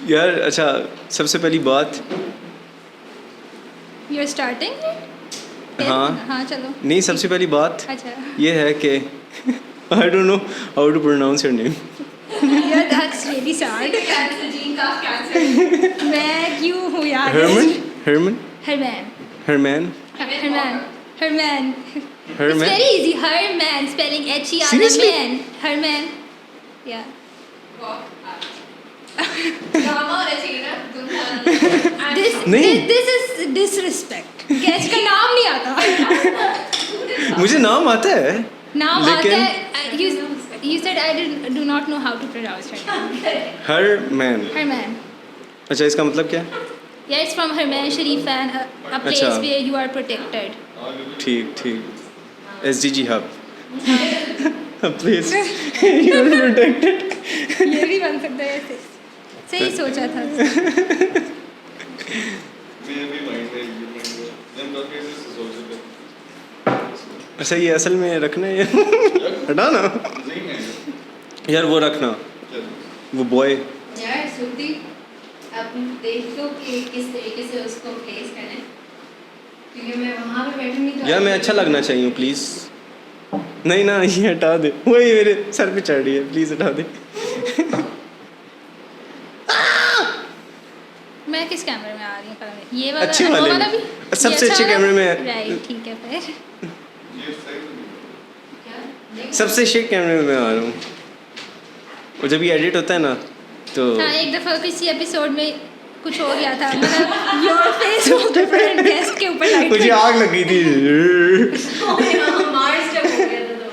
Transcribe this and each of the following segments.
यार अच्छा, सबसे पहली बात You're starting? हाँ चलो. नहीं, सबसे पहली बात अच्छा. ये है कि I don't know how to pronounce your name. Yeah, that's really sad. मैं क्यों हूँ यार? Herman? Herman. Herman. It's Herman? very easy. Herman, spelling H-E-R-M-A-N. Seriously? Herman. Yeah. This is disrespect. Guest का नाम नहीं आता. मुझे नाम आता है. नाम लेकिन आता है. You said I do not know how to pronounce her name. Herman. Herman. अच्छा, इसका मतलब क्या है? Yeah, it's from Herman Sharif and a place अच्छा. where you are protected. ठीक. SDG Hub. A place you are protected. ये भी बन सकता है ऐसे. सही सोचा था. अच्छा, ये असल में रखना है. हटा ना यार, वो रखना, वो बॉय. यार सुखदी, अब देख लो कि किस तरीके से उसको प्लेस करें, क्योंकि मैं वहाँ पे बैठूंगी तो यार मैं अच्छा लगना चाहिए प्लीज़. नहीं ना, ये हटा दे. वही मेरे सर पे चढ़ रही है, प्लीज़ हटा दे. मैं किस कैमरे में आ रही हूँ? ये वाला. अच्छे वो वाले वाला में. भी सबसे अच्छे कैमरे में. राइट, ठीक है फिर. सबसे शेक कैमरे में मैं आ रहा हूँ. और जब ये एडिट होता है ना तो हाँ, एक दफ़ा किसी एपिसोड में कुछ हो गया था, मतलब your face was different, guest के ऊपर लाइट मुझे आग लगी थी. मार्स जब हो गया था तो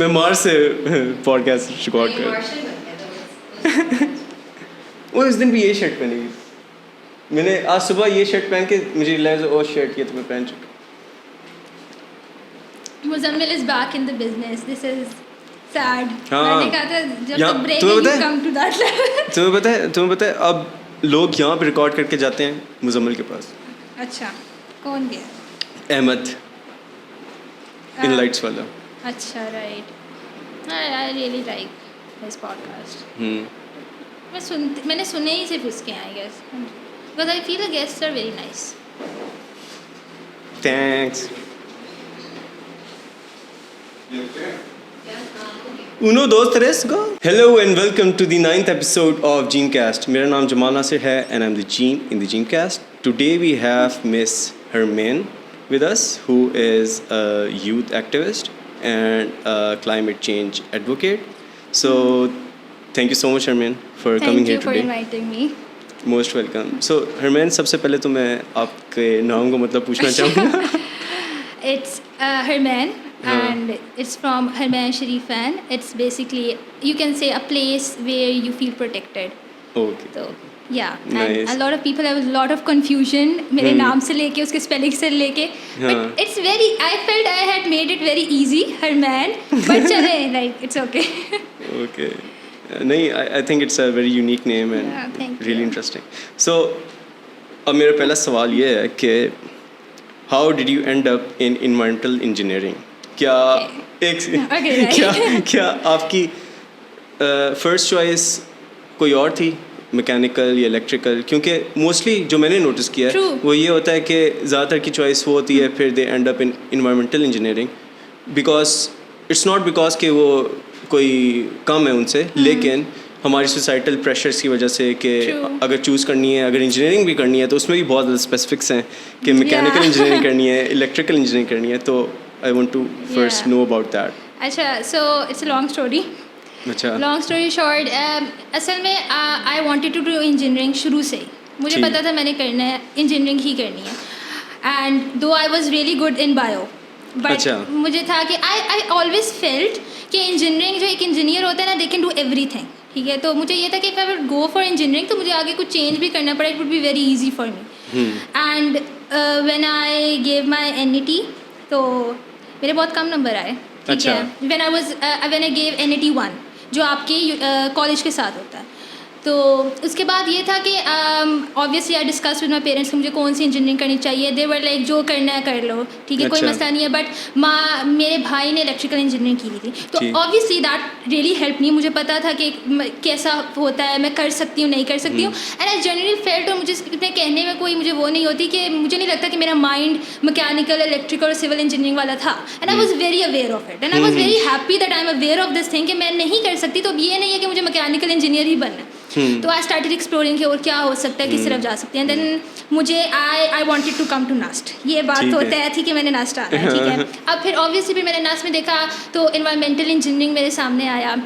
मैं मार्स से पॉडकास्ट रिकॉर्ड कर. मार्शल बन गया था वो इस दिन भी ये शर्ट पहनी हुई. मैंने आज सुबह ये शर्ट पहन के मुझे रियलाइज, ओ शर्ट ये तो मैं पहन चुका. Muzammil is back in the business. This is sad. हाँ. मैंने कहा था जब यहाँ- तक ब्रेक तुम्हें यू पता है? Come to that level. तुम्हें पता है अब लोग यहाँ पे रिकॉर्ड करके जाते हैं मुजम्मिल के पास. अच्छा, कौन गया? अहमद इन लाइट्स वाला. अच्छा, right. I really like his podcast. मैंने सुने ही सिर्फ उसके, I guess, because I feel the guests are very nice. Thanks. Uno, dos, tres, go. Hello and welcome to the 9th episode of Genecast. मेरा नाम जमाल नासिर है and I'm the Gene in the Genecast. Today we have Miss Herman with us, who is a youth activist and a climate change advocate. So thank you so much, Herman, for coming here Thank you for today. inviting me. Most welcome. So Herman, सबसे पहले तो मैं आपके नाम का मतलब पूछना चाहूँगा. It's Herman. And it's from Herman Sharif, and it's basically, you can say, a place where you feel protected. Okay. So yeah, Nice. and a lot of people have a lot of confusion मेरे नाम से लेके उसके spelling से लेके, but it's very, I felt I had made it very easy, Herman, but चले, like it's okay. Okay. नहीं, I think it's a very unique name and Yeah, thank really you. interesting. So अब मेरा पहला सवाल ये है कि how did you end up in environmental engineering? क्या क्या आपकी फर्स्ट चॉइस कोई और थी, मैकेनिकल या इलेक्ट्रिकल? क्योंकि मोस्टली जो मैंने नोटिस किया है वो ये होता है कि ज़्यादातर की चॉइस वो होती है फिर they end up in environmental engineering, because it's not because कि वो कोई कम है उनसे, लेकिन हमारी सोसाइटल प्रेशर्स की वजह से कि अगर चूज़ करनी है, अगर इंजीनियरिंग भी करनी है तो उसमें भी बहुत ज़्यादा स्पेसिफिक्स हैं कि मैकेनिकल इंजीनियरिंग करनी है, इलेक्ट्रिकल इंजीनियरिंग करनी है. तो I want to first know about that. अच्छा, so it's a long story. अच्छा. Long story short, असल में I wanted to do engineering शुरू से ही. मुझे ठीक. पता था मैंने करना है, engineering ही करनी है. And though I was really good in bio, but अच्छा. मुझे था कि I always felt कि engineering जो एक engineer होता है ना, they can do everything. ठीक है, तो मुझे ये था कि if I would go for engineering तो मुझे आगे कुछ change भी करना पड़ा, it would be very easy for me. And when I gave my NET, तो मेरे बहुत कम नंबर आए. ठीक अच्छा. है, when I gave NET 1, जो आपके कॉलेज के साथ होता है, तो उसके बाद ये था कि obviously I discuss with my parents कि मुझे कौन सी इंजीनियरिंग करनी चाहिए. दे वर लाइक जो करना है कर लो, ठीक है, कोई मसला नहीं है. बट मेरे भाई ने इलेक्ट्रिकल इंजीनियरिंग की हुई थी, तो obviously that really help me. मुझे पता था कि कैसा होता है, मैं कर सकती हूँ नहीं कर सकती हूँ. एंड आई जनरली फेल्ट, और मुझे अपने कहने में कोई मुझे वो नहीं होती कि मुझे नहीं लगता कि मेरा माइंड मैकेनिकल, इलेक्ट्रिकल और सिविल इंजीनियरिंग वाला था. And I was very aware of it, and I was very happy that I am aware of this thing कि मैं नहीं कर सकती. तो अब ये नहीं है कि मुझे मैकेनिकल इंजीनियर ही बनना है. तो आई स्टार्टेड एक्सप्लोरिंग कि और क्या हो सकता है, किस तरफ जा सकते हैं. देन मुझे I wanted to come to NUST. ये बात तो तय थी कि मैंने नास्ट आना है, ठीक है. अब फिर ऑब्वियसली फिर मैंने नास्ट में देखा तो इन्वायरमेंटल इंजीनियरिंग मेरे सामने आया.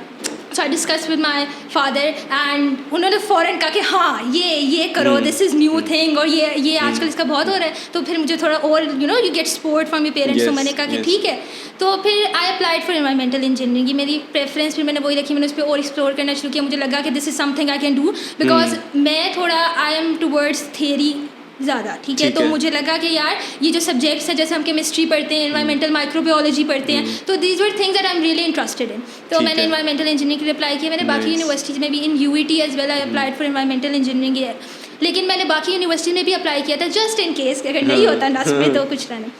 So I discuss with my father and उन्होंने फ़ौरन कहा कि हाँ ये करो, दिस इज़ न्यू थिंग, और ये आजकल इसका बहुत हो रहा है. तो फिर मुझे थोड़ा और you get support from your parents. तो मैंने कहा कि ठीक है. तो फिर आई अप्लाइड फॉर इन्वायरमेंटल इंजीनियरिंग. मेरी प्रेफरेंस फिर मैंने वही रखी, मैंने उस पर और एक्सप्लोर करना शुरू किया. मुझे लगा कि this is something I can do, because मैं थोड़ा आई एम टूवर्ड्स थियरी ज़्यादा, ठीक है. तो मुझे लगा कि यार ये जो सब्जेक्ट्स हैं, जैसे हम केमिस्ट्री पढ़ते हैं, इन्वायरमेंटल माइक्रोबायोलॉजी पढ़ते हैं, तो these were things that I am really interested इन. तो मैंने इन्वायरमेंटल इंजीनियरिंग के लिए अप्लाई किया. मैंने बाकी यूनिवर्सिटीज़ में भी, in UET as well I applied for environmental engineering. लेकिन मैंने बाकी यूनिवर्सिटी में भी अप्लाई किया था जस्ट इन केस, अगर नहीं होता नस में तो कुछ रहना.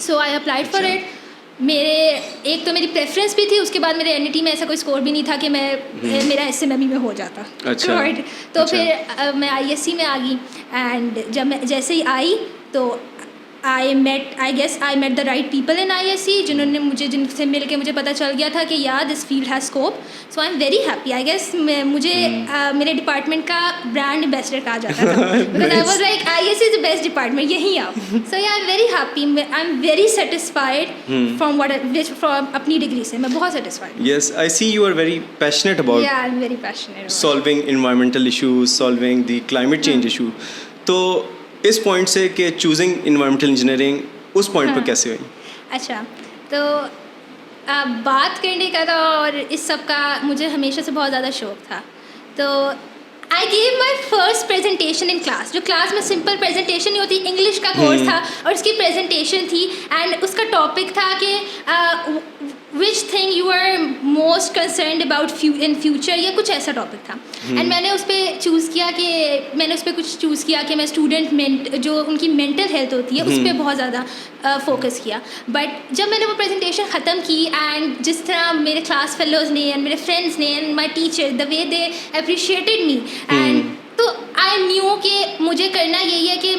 सो आई अप्लाइड फॉर इट. एक तो मेरी प्रेफरेंस भी थी, उसके बाद मेरे NET में ऐसा कोई स्कोर भी नहीं था कि मेरा SMME में हो जाता. तो फिर मैं ISC में आ गई. एंड जब मैं जैसे ही आई तो I met the right people in ISC, जिनसे मिल के मुझे पता चल गया था कि यार this field has scope. So I am very happy. I guess मुझे मेरे डिपार्टमेंट का ब्रांड एम्बेसडर कहा जाता था, because I was like ISC is the best department, यहीं आओ. So I am very happy. I am very satisfied from अपनी degree से. मैं बहुत satisfied. Yes, I see you are very passionate about yeah, I'm very passionate solving environmental issues, solving the climate change issue. तो इस point से कि choosing environmental engineering उस point पर कैसे हुई? अच्छा, तो बात करने का था और इस सब का मुझे हमेशा से बहुत ज़्यादा शौक था. तो I gave my first presentation in class. जो क्लास में सिंपल प्रेजेंटेशन नहीं होती, इंग्लिश का कोर्स था और उसकी प्रेजेंटेशन थी. एंड उसका टॉपिक था कि which thing you are most concerned about in future, या कुछ ऐसा टॉपिक था. एंड मैंने उस पर कुछ चूज़ किया कि मैं स्टूडेंट जो उनकी मेंटल हेल्थ होती है उस पर बहुत ज़्यादा फोकस किया. बट जब मैंने वो प्रेजेंटेशन ख़त्म की एंड जिस तरह मेरे क्लास फेलोज़ ने एंड मेरे फ्रेंड्स ने and my teacher, the way they appreciated me, and तो आई न्यू कि मुझे करना यही है कि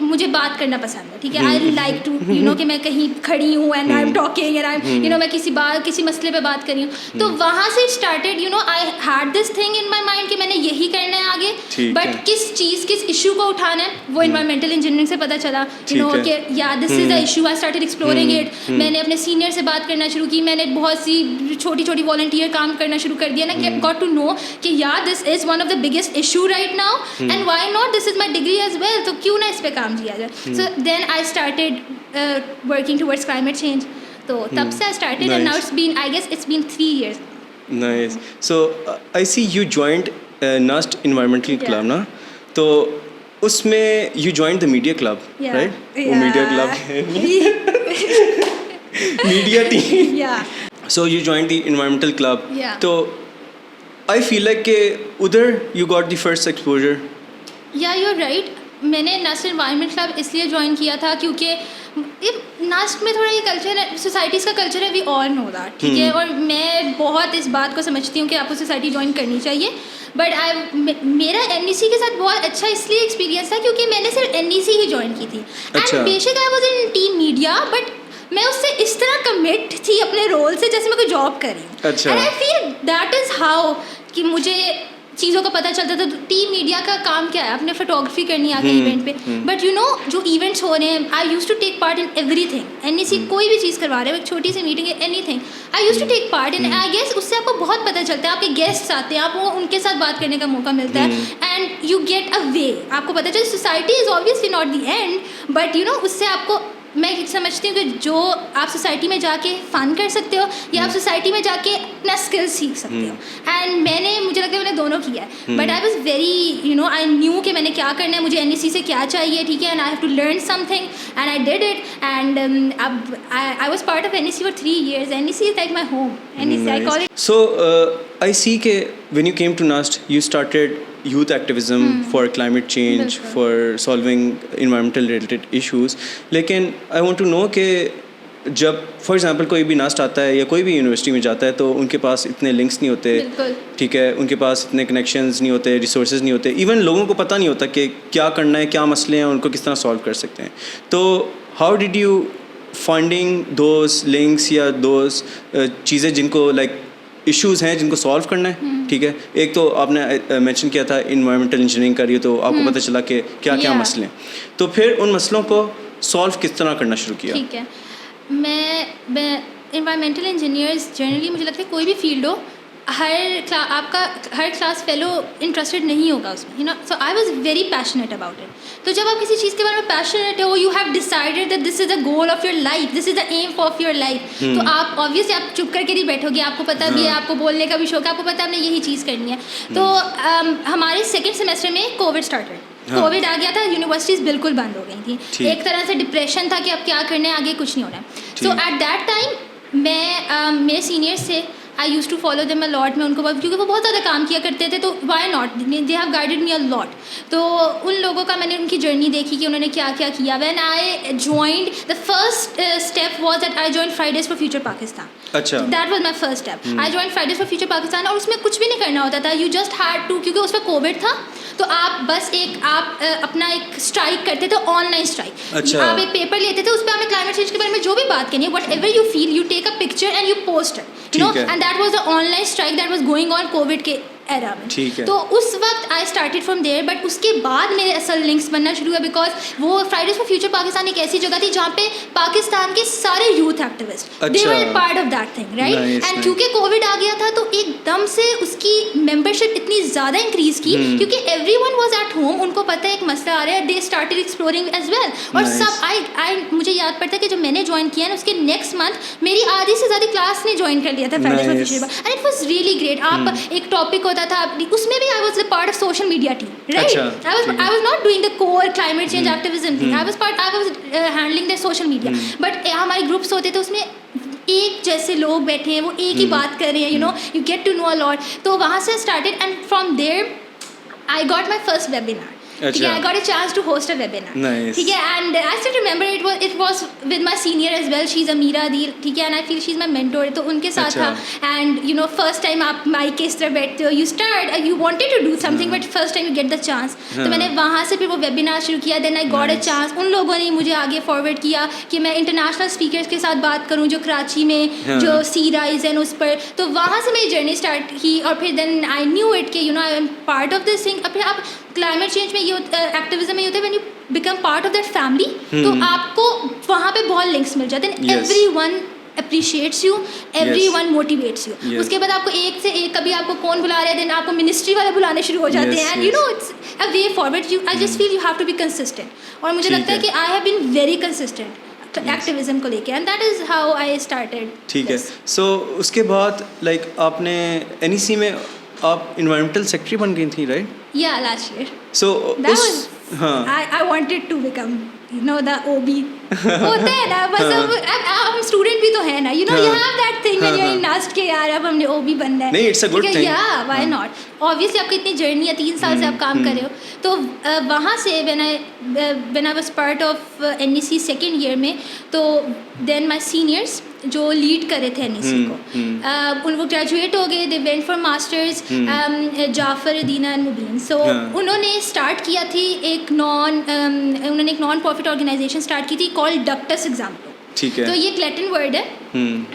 मुझे बात करना पसंद है, ठीक है. आई लाइक टू कि मैं कहीं खड़ी हूँ and I am talking and I मैं किसी मसले पे बात कर रही हूँ. तो वहाँ से started I had this thing in my mind कि मैंने यही करना है आगे. बट किस इशू को उठाना है वो इन्वायरमेंटल इंजीनियरिंग से पता चला. कि या this is the issue. I started exploring it. मैंने अपने सीनियर से बात करना शुरू की. मैंने बहुत सी छोटी वॉलंटियर काम करना शुरू कर दिया ना, कि गॉट टू नो कि यार this is one of the biggest issue right now, and why not, this is my degree as well. तो क्यों ना इस पे काम किया जाए. So then I started working towards climate change. तो तब से I started and now it's been 3 years. Nice. So I see you joined NUST Environmental Club ना, तो उसमें you joined the media club, right? वो media club है. Media team. Yeah. So you joined the environmental club. Yeah. तो I feel like कि उधर you got the first exposure. Yeah, you're right. मैंने Nernst environment club इसलिए join किया था क्योंकि नस्ट में थोड़ा ये कल्चर है, सोसाइटीज़ का कल्चर है, वी ऑल नो दैट, ठीक है. और मैं बहुत इस बात को समझती हूँ कि आपको सोसाइटी ज्वाइन करनी चाहिए. बट मेरा NEC के साथ बहुत अच्छा इसलिए एक्सपीरियंस था क्योंकि मैंने सिर्फ NEC ही ज्वाइन की थी. एंड बेशक आई was in team media, but मैं उससे इस तरह कमिट थी अपने रोल से जैसे मैं कोई जॉब कर रही हूँ. And I feel that is how कि मुझे चीज़ों का पता चलता था. टीम मीडिया का काम क्या है, आपने फोटोग्राफी करनी आगे इवेंट पे. बट जो इवेंट्स हो रहे हैं, I use to take part in everything. NEC कोई भी चीज़ करवा रहे हो, एक छोटी सी मीटिंग है, anything, I use to take part in. I guess उससे आपको बहुत पता चलता है. आपके गेस्ट्स आते हैं, आपको उनके साथ बात करने का मौका मिलता है, एंड यू गेट अ वे. आपको पता चले society is obviously not the end, but उससे आपको मैं समझती हूँ कि जो आप सोसाइटी में जाके फ़न कर सकते हो या आप सोसाइटी में जाके अपना स्किल सीख सकते हो, एंड मुझे लगता है मैंने दोनों किया है. But I was very I knew कि मैंने क्या करना है, मुझे NEC से क्या चाहिए, ठीक है, and I have to learn something and I did it. And अब I was part of NEC for 3 years. NEC is like my home. NEC, I call it. So I see कि when you came to NUST, you started youth activism for climate change, for solving environmental related issues. लेकिन I want to know कि जब for example कोई भी NUST आता है या कोई भी यूनिवर्सिटी में जाता है तो उनके पास इतने लिंक्स नहीं होते, ठीक है, उनके पास इतने कनेक्शंस नहीं होते, रिसोर्सेज नहीं होते, इवन लोगों को पता नहीं होता कि क्या करना है, क्या मसले हैं, उनको किस तरह सॉल्व कर सकते हैं. तो how did you finding those links या दोज चीज़ें जिनको लाइक इश्यूज़ हैं जिनको सॉल्व करना है, ठीक है. एक तो आपने मेंशन किया था इन्वायरमेंटल इंजीनियरिंग कर रही हो तो आपको पता चला कि क्या क्या मसले हैं, तो फिर उन मसलों को सॉल्व किस तरह करना शुरू किया. ठीक है, मैं इन्वायरमेंटल इंजीनियर्स जनरली मुझे लगता है कोई भी फील्ड हो, आपका हर क्लास फेलो इंटरेस्टेड नहीं होगा उसमें, you know. So I was very passionate about it. तो जब आप किसी चीज़ के बारे में पैशनेट हो, you have decided that this is the goal of your life, this is the aim of your life, तो आप ऑब्वियसली आप चुप करके नहीं बैठोगे, आपको पता भी है, आपको बोलने का भी शौक है, आपको पता है आपने यही चीज़ करनी है. तो हमारे सेकेंड सेमेस्टर में कोविड स्टार्टेड. कोविड आ गया था, यूनिवर्सिटीज़ बिल्कुल बंद हो गई थी, एक तरह से डिप्रेशन था कि अब क्या करना है, आगे कुछ नहीं हो रहा है. सो एट दैट टाइम मैं मेरे सीनियर्स से I use to follow them a lot. मैं उनको, क्योंकि वो बहुत ज़्यादा काम किया करते थे, तो why not, they have guided me a lot. तो उन लोगों का मैंने उनकी जर्नी देखी कि उन्होंने क्या क्या किया. When I joined, the first step was that I joined Fridays for Future Pakistan. अच्छा, that was my first step. I joined Fridays for Future Pakistan, और उसमें कुछ भी नहीं करना होता था, यू जस्ट हैड टू, क्योंकि उसमें कोविड था, तो आप बस आप अपना एक स्ट्राइक करते थे, ऑनलाइन स्ट्राइक. अच्छा. आप एक पेपर लेते थे, उस पर आपने क्लाइमेट चेंज के बारे में जो भी बात करनी है, whatever you feel, you take a picture and you post it, you know. And that was the online strike that was going on COVID के एरा में. तो उस वक्त I started from there. But उसके बाद मेरे असल links बनना शुरू हुआ, बिकॉज वो फ्राइडेज फॉर फ्यूचर पाकिस्तान एक ऐसी जगह थी जहाँ पे पाकिस्तान के सारे youth activist they were part of that thing, right. And क्योंकि कोविड आ गया था तो एकदम से उसकी मेंबरशिप इतनी ज़्यादा इंक्रीज की, क्योंकि एवरीवन वाज एट होम, उनको पता है एक मसला आ रहा है, they started exploring as well. और सब मुझे याद पड़ता है कि जब मैंने ज्वाइन किया ना, उसके नेक्स्ट मंथ मेरी आधी से ज़्यादा क्लास ने ज्वाइन कर लिया था Fridays for future, and it was really great. आप एक टॉपिक होता था, उसमें भी I was a part of social media team, right. I was not doing the core climate change activism thing, I was handling the social media. But हमारे groups होते थे, उसमें एक जैसे लोग बैठे हैं, वो एक ही बात कर रहे हैं, you know, you get to know a lot. तो वहाँ से started, and from there I got my first webinar. ठीक है, I got a chance to host a webinar. ठीक है, and I still remember it was with my senior as well, she is Amira Adeel, ठीक है, and I feel she is my mentor. तो उनके साथ था, and you know, first time आप mic के इस तरह बैठते हो, you start, you wanted to do something, but first time you get the chance. तो मैंने वहाँ से फिर वो वेबिनार शुरू किया. Then I got a chance. उन लोगों ने मुझे आगे फॉरवर्ड किया कि मैं इंटरनेशनल स्पीकर्स के साथ बात करूँ जो कराची में जो सी राइज हैं उस पर. तो वहाँ से मेरी जर्नी स्टार्ट की, और फिर देन आई न्यू इट कि you no I am part of this thing. और फिर आप क्लाइमेट चेंज में ये एक्टिविज्म में ये होता है, when you become part of that family, तो आपको वहाँ पे बहुत लिंक्स मिल जाते हैं. Everyone appreciates you, everyone motivates you. उसके बाद आपको एक से एक, कभी आपको कौन बुला रहे हैं, देन आपको मिनिस्ट्री वाले बुलाने शुरू हो जाते हैं, and you know it's a way forward. I just feel you have to be consistent, और मुझे लगता है कि I have been very consistent activism को लेके, and that is how I started. ठीक है. सो उसके बाद लाइक आपने NEC में आप इन्वायरमेंटल सेक्रेटरी बन गई थी, right? Yeah, last year. So I wanted to become, you know, the OB. होता है ना, बस हम स्टूडेंट भी तो है ना, you know, you have that thing when you're in NUST के यार अब हमने OB बनना है. नहीं, it's a good thing. Yeah, why not? Obviously आपकी इतनी जर्नी है, 3 साल से आप काम कर रहे हो, तो वहाँ से when I was part of NEC second year में, तो then my seniors जो लीड कर रहे थे NEC को, उन वो ग्रेजुएट हो गए, they went for masters, Jafar, Dina and Mubeen. So उन्होंने स्टार्ट किया थी उन्होंने एक नॉन प्रॉफिट ऑर्गेनाइजेशन स्टार्ट की थी कॉल्ड डक्टस एग्जाम्पल. ठीक है. तो ये एक लैटिन वर्ड है,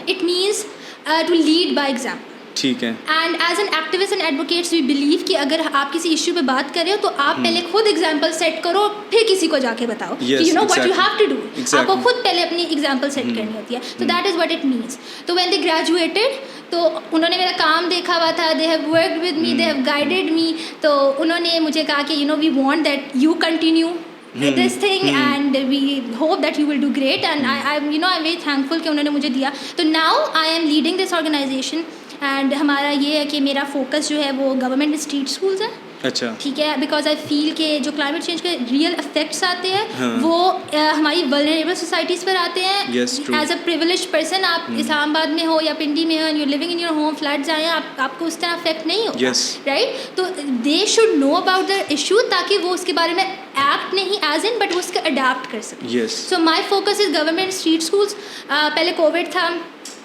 it means to lead by example. ठीक है. And as an activist and advocates we believe कि अगर आप किसी इश्यू पे बात कर रहे हो तो आप पहले खुद एग्जांपल सेट करो, फिर किसी को जाके बताओ कि you know what you have to do. आपको खुद पहले अपनी एग्जांपल सेट करनी होती है. तो that is what it means. तो व्हेन दे ग्रेजुएटेड, तो उन्होंने मेरा काम देखा हुआ था, they have worked with me, they have guided me. तो उन्होंने मुझे कहा कि you know we want that you continue this thing and we hope that you will do great and I'm very thankful कि उन्होंने मुझे दिया. तो now I am leading this organization and हमारा ये है कि मेरा focus जो है वो गवर्नमेंट स्ट्रीट स्कूल्स है. अच्छा, ठीक है, बिकॉज आई फील के जो क्लाइमेट चेंज के रियल इफेक्ट्स आते हैं वो हमारी वल्नरेबल सोसाइटीज़ पर आते हैं. एज अ प्रिविलेज पर्सन आप इस्लामाबाद में हो या पिंडी में हो and you living in your home floods आए आपको उस तरह अफेक्ट नहीं होगा, राइट? तो they should know about the issue ताकि वो उसके बारे में एक्ट नहीं एज इन बट वो उसके अडाप्ट कर सकें. So my focus is government street schools. पहले कोविड था,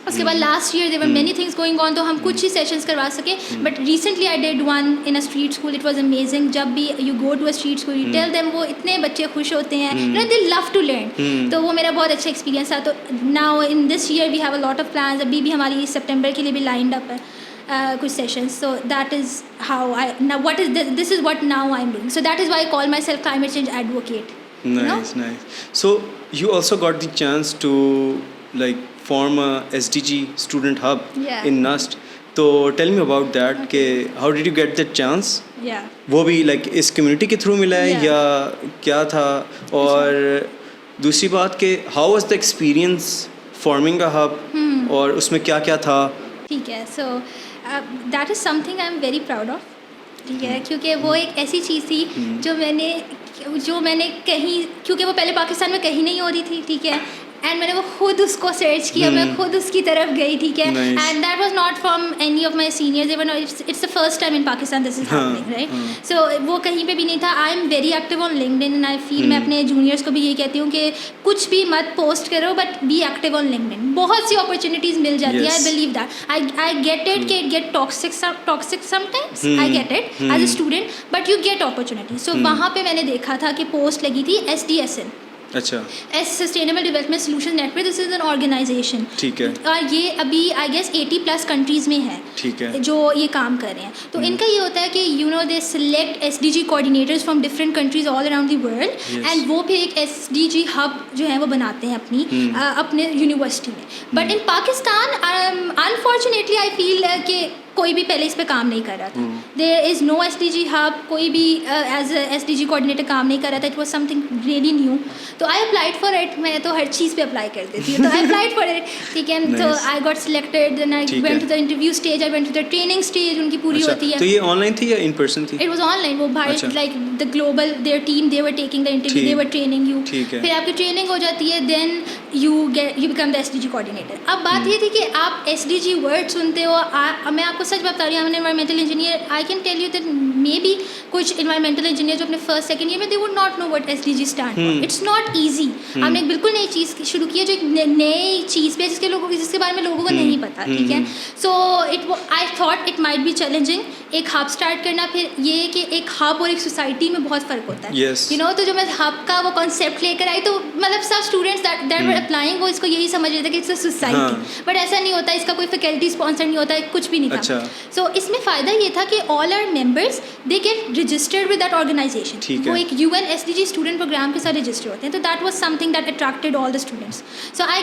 उसके बाद last year there were many things going on, तो हम कुछ ही सेशंस करवा सके. But recently I did one in a street school. It was amazing. जब भी you go to a street school you tell them, वो इतने बच्चे खुश होते हैं, दे लव टू लर्न. तो वो मेरा बहुत अच्छा एक्सपीरियंस था. तो now in this year we have a lot of plans. अभी भी हमारी सितंबर के लिए भी लाइंड अप है कुछ sessions. So that is how I now what is this is what now I am doing. So that is why I call my self climate change advocate. Nice. So you also got the chance to like form a SDG student hub in NUST. So tell me about that. Okay. How did you get that chance? Yeah. वो भी like इस community के through मिला है या क्या था? और दूसरी बात कि how was the experience forming a hub? और उसमें क्या क्या था? ठीक है. So that is something I am very proud of. ठीक है, क्योंकि वो एक ऐसी चीज़ थी जो मैंने कहीं, क्योंकि वो पहले पाकिस्तान में कहीं नहीं हो रही थी, ठीक है, एंड मैंने वो खुद उसको सर्च किया, मैं खुद उसकी तरफ गई, ठीक है. And that was not from any of my seniors, even it's the first time in Pakistan this is happening, right? So वो कहीं पे भी नहीं था. I am very active on LinkedIn and I feel, मैं अपने जूनियर्स को भी यही कहती हूँ कि कुछ भी मत पोस्ट करो but be active on LinkedIn. बहुत सी अपॉर्चुनिटीज़ मिल जाती है. I believe that. I get it कि it get toxic sometimes. I get it as a student but you get opportunity. So वहाँ पे मैंने देखा था कि पोस्ट लगी थी SDSN. अच्छा, sustainable development solution network. This is an organisation. ठीक है. और ये अभी आई गेस 80+ कंट्रीज़ में है, ठीक है, जो ये काम कर रहे हैं. तो इनका ये होता है कि they select SDG coordinators from different countries all around the world and वो फिर एक SDG हब जो है वो बनाते हैं अपने यूनिवर्सिटी में. But in Pakistan unfortunately I feel कि कोई भी पहले इस पे काम नहीं कर रहा था. There is no SDG hub. कोई भी एज SDG कोऑर्डिनेटर काम नहीं कर रहा था. It was something really new. तो आई अप्लाइड फॉर इट. मैं तो हर चीज़ पे अप्लाई कर देती हूँ. तो आई अप्लाइड फॉर इट, ठीक है. तो I got selected, then I went to the interview stage, I went to the training stage. उनकी पूरी होती है. तो ये ऑनलाइन थी या इन पर्सन थी? It was online. वो भारत like the global their team, they were taking the interview, they were training you. फिर आपकी ट्रेनिंग हो जाती है, then you become the SDG coordinator. अब बात ये थी कि आप SDG वर्ड सुनते हो. मैं आपको सच बता रही हूँ, environmental engineer, I can tell you that maybe कुछ environmental engineer जो अपने first second year में they would not know what SDG stand for. It's not easy. हमने एक बिल्कुल नई चीज़ शुरू की है, जो एक नई चीज़ पे जिसके बारे में लोगों को नहीं पता, ठीक है. So I thought it might be challenging. एक हब स्टार्ट करना, फिर ये कि एक हब और एक सोसाइटी में बहुत फ़र्क होता है. तो जो मैं हब का वो कॉन्सेप्ट लेकर आई, तो मतलब सब स्टूडेंट्स दैट वर अप्लाइंग वो इसको यही समझ रहे थे कि इट्स अ सोसाइटी. बट ऐसा नहीं होता. इसका कोई फैकल्टी स्पॉन्सर नहीं होता, कुछ भी नहीं था. सो इसमें फ़ायदा ये था कि all our members they get registered with that organisation. वो एक UN SDG स्टूडेंट प्रोग्राम के साथ रजिस्टर होते हैं. तो that was something that attracted all the students. So I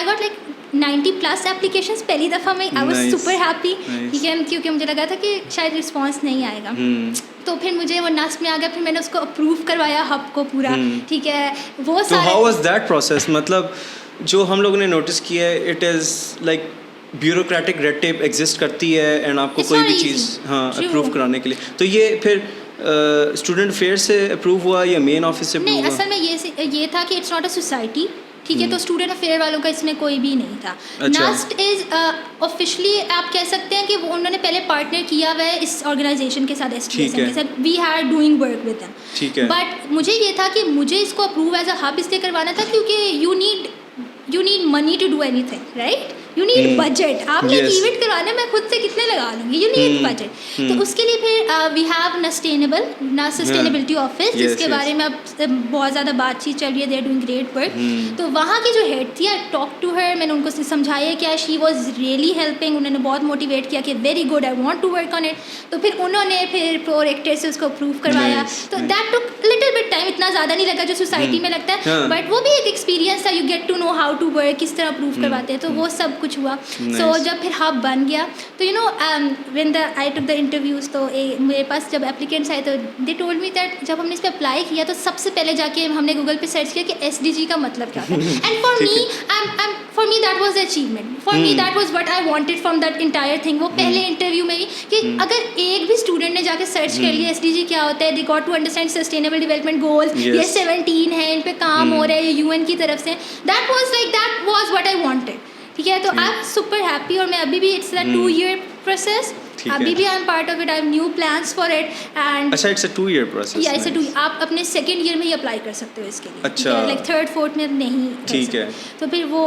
got like 90+ applications पहली दफ़ा में. आई वाज सुपर हैप्पी, ठीक है, क्योंकि मुझे लगा था कि शायद रिस्पॉन्स नहीं आएगा. तो फिर मुझे वो NUST में आ गया. फिर मैंने उसको अप्रूव करवाया हब को पूरा, ठीक है. वो तो हाउ वाज दैट प्रोसेस? मतलब जो हम लोगों ने नोटिस किया है, it is like bureaucratic red tape exist करती है एंड आपको कोई भी चीज़ अप्रूव कराने के लिए. तो ये फिर स्टूडेंट फेयर से अप्रूव हुआ या मेन ऑफिस से अप्रूव हुआ? नहीं, असल में ये था कि इट्स नॉट अ सोसाइटी, ठीक है. तो स्टूडेंट अफेयर वालों का इसमें कोई भी नहीं था. NUST इज ऑफिशियली आप कह सकते हैं कि वो उन्होंने पहले पार्टनर किया हुआ है इस ऑर्गेनाइजेशन के साथ, SDSN के साथ. We are doing work with them, ठीक है. बट मुझे ये था कि मुझे इसको अप्रूव एज अ हब इसलिए करवाना था क्योंकि you need money to do anything, right? You need budget. आपने एक इवेंट करवाना है, मैं खुद से कितने लगा लूँगी? You need budget. तो उसके लिए फिर वी हैव सस्टेनेबिलिटी ऑफिस, जिसके बारे में अब बहुत ज़्यादा बातचीत चल रही है. They are doing great work. तो वहाँ की जो हेड थी, आई टॉक टू हर. मैंने उनको समझाया क्या, शी वॉज रियली हेल्पिंग. उन्होंने बहुत मोटिवेट किया कि very good, I want to work on it. तो फिर उन्होंने फिर प्रोरेक्टर से उसको अप्रूव करवाया. तो that took little bit time. इतना ज़्यादा नहीं लगा जो सोसाइटी में लगता है, बट वो भी एक एक्सपीरियंस था. You get to know how to work, किस तरह अप्रूव करवाते हैं. तो वो सब कुछ हुआ. So जब फिर हब बन गया तो when I took the interviews तो मेरे पास जब एप्लीकेंट्स आए तो they told me that जब हमने इस पर अप्लाई किया तो सबसे पहले जाके हमने गूगल पे सर्च किया कि SDG का मतलब क्या था. And for me that was the achievement. For me that was what I wanted from that entire thing. वो पहले इंटरव्यू में ही कि अगर एक भी स्टूडेंट ने जाके सर्च कर लिया SDG क्या होता है, they got to understand sustainable development goals, ये 17 है, इन पे काम हो रहा है ये UN की तरफ से, that was what I wanted. ठीक है, तो आई एम सुपर हैप्पी और मैं अभी भी इट्स अ 2-year process. अभी भी I am part of it. I have new plans for it. And अच्छा, इट्स अ 2-year process. या इट्स अ 2. आप अपने सेकंड ईयर में ही अप्लाई कर सकते हो इसके लिए. अच्छा, लाइक थर्ड फोर्थ में नहीं. ठीक है. तो फिर वो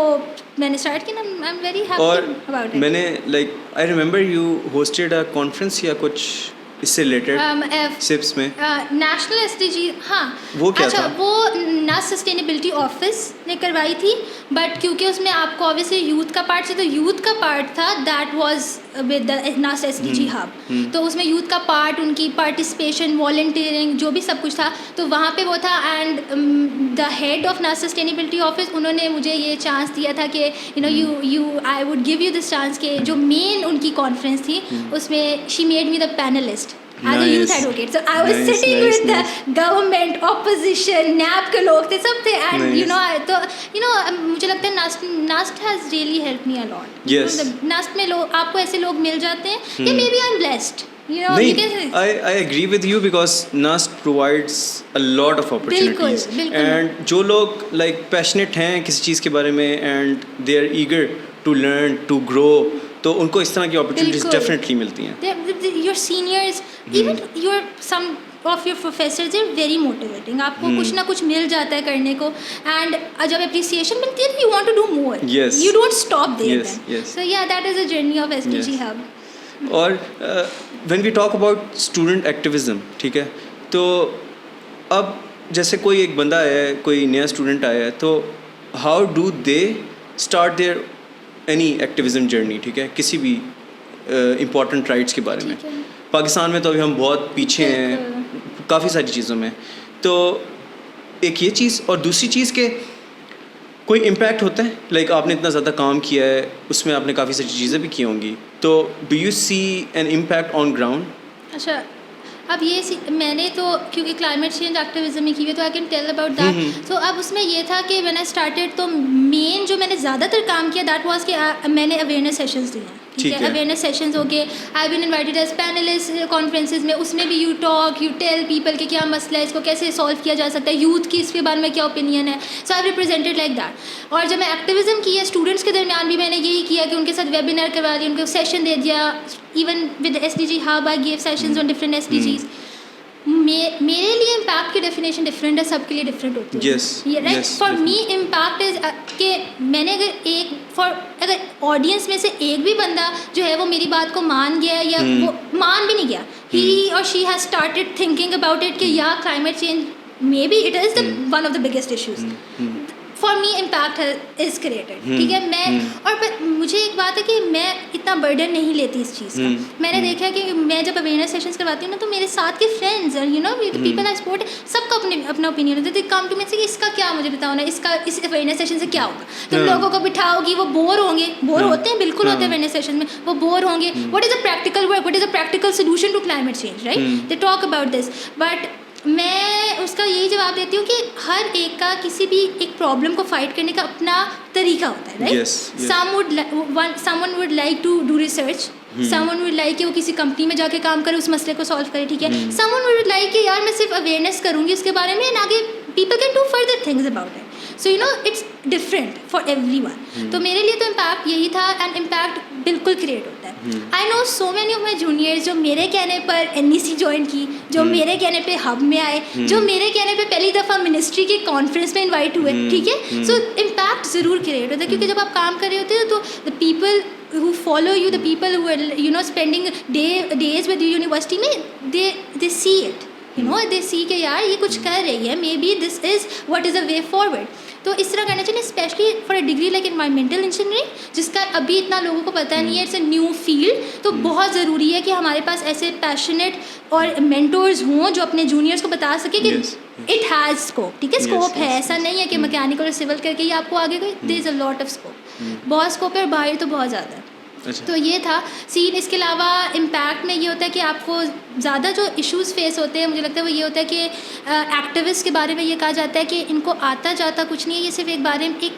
मैंने स्टार्ट किया ना. I am very happy about it. मैंने like I remember you hosted a conference या कुछ इससे रिलेटेड सिप्स में नेशनल SDG. हाँ, वो क्या अच्छा था? वो नास्ट सस्टेनेबिलिटी ऑफिस ने करवाई थी, बट क्योंकि उसमें आपको ऑब्वियसली यूथ का पार्ट से, तो यूथ का पार्ट था that was with the NUST SDG hub. तो उसमें यूथ का पार्ट, उनकी पार्टिसिपेशन, वॉलंटियरिंग, जो भी सब कुछ था तो वहाँ पे वो था. And the head of NUST sustainability office, उन्होंने मुझे ये चांस दिया था कि you I would give you this chance कि जो मेन उनकी कॉन्फ्रेंस थी उसमें she made me the panelist as a youth advocate. So I was sitting with the government, opposition, NAP के लोग थे, सब थे. And तो मुझे लगता है NAST has really helped me a lot. Yes. NAST में लोग, आपको ऐसे लोग मिल जाते हैं. या maybe I'm blessed. I agree with you because NAST provides a lot of opportunities. बिल्कुल. And जो लोग like passionate हैं किसी चीज़ के बारे में and they are eager to learn, to grow, तो उनको इस तरह की अपॉर्चुनिटीज डेफिनेटली मिलती हैं. Your seniors, even your some of your professors are very motivating. आपको कुछ ना कुछ मिल जाता है करने को. एंड जब अप्रिसिएशन मिलती है you want to do more. You don't stop there. So या that is a journey of SDG hub. और when we talk about student activism, ठीक है, तो अब जैसे कोई एक बंदा है, कोई नया स्टूडेंट आया है, तो how do they start their any activism journey. ठीक है, किसी भी इम्पॉर्टेंट राइट्स के बारे में. पाकिस्तान में तो अभी हम बहुत पीछे हैं काफ़ी सारी चीज़ों में. तो एक ये चीज़, और दूसरी चीज़ के कोई इम्पैक्ट होता है. लाइक आपने इतना ज़्यादा काम किया है, उसमें आपने काफ़ी सारी चीज़ें भी की होंगी, तो do you see an impact on ground? अच्छा, अब ये मैंने तो क्योंकि क्लाइमेट चेंज एक्टिविज्म में की हुई, तो I can tell about that. तो अब उसमें ये था कि व्हेन आई स्टार्टेड, तो मेन जो मैंने ज़्यादातर काम किया दैट वाज कि मैंने अवेयरनेस सेशंस दिए. ठीक है, अवेयरनेस सेशंस हो गए. I been invited as panelist conferences में. उसमें भी you talk, you tell people कि क्या मसला है, इसको कैसे सॉल्व किया जा सकता है, यूथ की इसके बारे में क्या ओपिनियन है. सो आई रिप्रेजेंटेड लाइक दैट. और जब मैं एक्टिविज्म की है स्टूडेंट्स के दरमियान भी मैंने यही किया कि उनके साथ वेबिनार करवा दिया, उनको सेशन दे दिया. Even with SDG hub I give sessions on different SDGs. मेरे लिए इम्पैक्ट की डेफिनेशन डिफरेंट है, सबके लिए डिफरेंट होती है. Right, for me impact is कि मैंने अगर ऑडियंस में से एक भी बंदा जो है वो मेरी बात को मान गया या वो मान भी नहीं गया, ही और she has started thinking about it कि या climate change may be it is the one of the biggest issues. For me impact is created. ठीक है, और मुझे एक बात है कि मैं इतना बर्डन नहीं लेती इस चीज़ का. मैंने देखा है कि मैं जब अवेयरनेस सेशंस करवाती हूँ ना, तो मेरे साथ के फ्रेंड्स और पीपल आई सपोर्ट, सबका अपना ओपिनियन होता है. कम टू मी से इसका क्या मुझे बताओ ना, इसका इस अवेयरनेस सेशन से क्या होगा. तुम लोगों को बिठाओगी, वो बोर होंगे, बोर होते हैं, बिल्कुल होते हैं अवेयरनेस सेशन में, वो बोर होंगे. What is a practical work, what is a practical solution to climate change, right? They talk about this, but मैं उसका यही जवाब देती हूँ कि हर एक का किसी भी एक प्रॉब्लम को फाइट करने का अपना तरीका होता है, right? Someone would like to do research, someone would like कि वो किसी कंपनी में जाके काम करे, उस मसले को सॉल्व करे. ठीक है, someone would like कि यार मैं सिर्फ अवेयरनेस करूँगी उसके बारे में, and आगे people can do further things about it. So it's different for everyone. तो मेरे लिए तो इम्पैक्ट यही था, एंड इम्पैक्ट बिल्कुल क्रिएट होता है. I know so many of my juniors जो मेरे कहने पर NEC ज्वाइन की, जो मेरे कहने पे हब में आए, जो मेरे कहने पे पहली दफ़ा मिनिस्ट्री के कॉन्फ्रेंस में इन्वाइट हुए. ठीक है, सो इम्पैक्ट ज़रूर क्रिएट होता है, क्योंकि जब आप काम कर रहे होते हो तो the people who follow you, the people who are spending days with you university में, they see it. They see कि यार ये कुछ कर रही है, may be this is what is a way forward. तो इस तरह करना चाहिए, specially for a degree like environmental engineering, जिसका अभी इतना लोगों को पता नहीं है, इट्स अ न्यू फील्ड. तो बहुत ज़रूरी है कि हमारे पास ऐसे पैशनेट और मेंटोर्स हों जो अपने जूनियर्स को बता सके कि इट हैज़ स्कोप. ठीक है, स्कोप है, ऐसा नहीं है कि मैकेनिकल और सिविल करके ही आपको आगे कोई, there is a lot of scope. बहुत स्कोप है और बाहर तो बहुत ज़्यादा है। अच्छा। तो ये था सीन। इसके अलावा इम्पैक्ट में ये होता है कि आपको ज़्यादा जो इश्यूज़ फेस होते हैं, मुझे लगता है वो ये होता है कि एक्टिविस्ट के बारे में ये कहा जाता है कि इनको आता जाता कुछ नहीं है, ये सिर्फ एक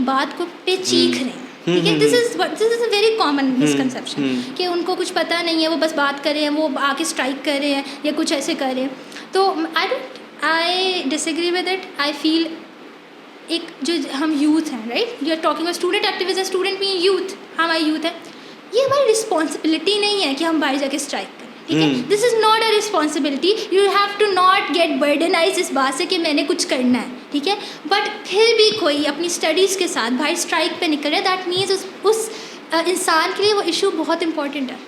बात को पे चीख रहे हैं, ठीक है। This is a very common misconception कि उनको कुछ पता नहीं है, वो बस बात कर रहे हैं, वो आके स्ट्राइक कर रहे हैं या कुछ ऐसे कर रहे हैं। तो I disagree with it. I feel एक जो हम यूथ हैं, right, you are talking student activist, student mean youth, हमारे यूथ है, ये हमारी रिस्पॉन्सिबिलिटी नहीं है कि हम बाहर जाके स्ट्राइक करें, ठीक है। This is not a responsibility. You have to not get burdenise इस बात से कि मैंने कुछ करना है, ठीक है। बट फिर भी कोई अपनी स्टडीज़ के साथ बाहर स्ट्राइक पे निकल रहा है, दैट मीन्स उस इंसान के लिए वो इशू बहुत इंपॉर्टेंट है,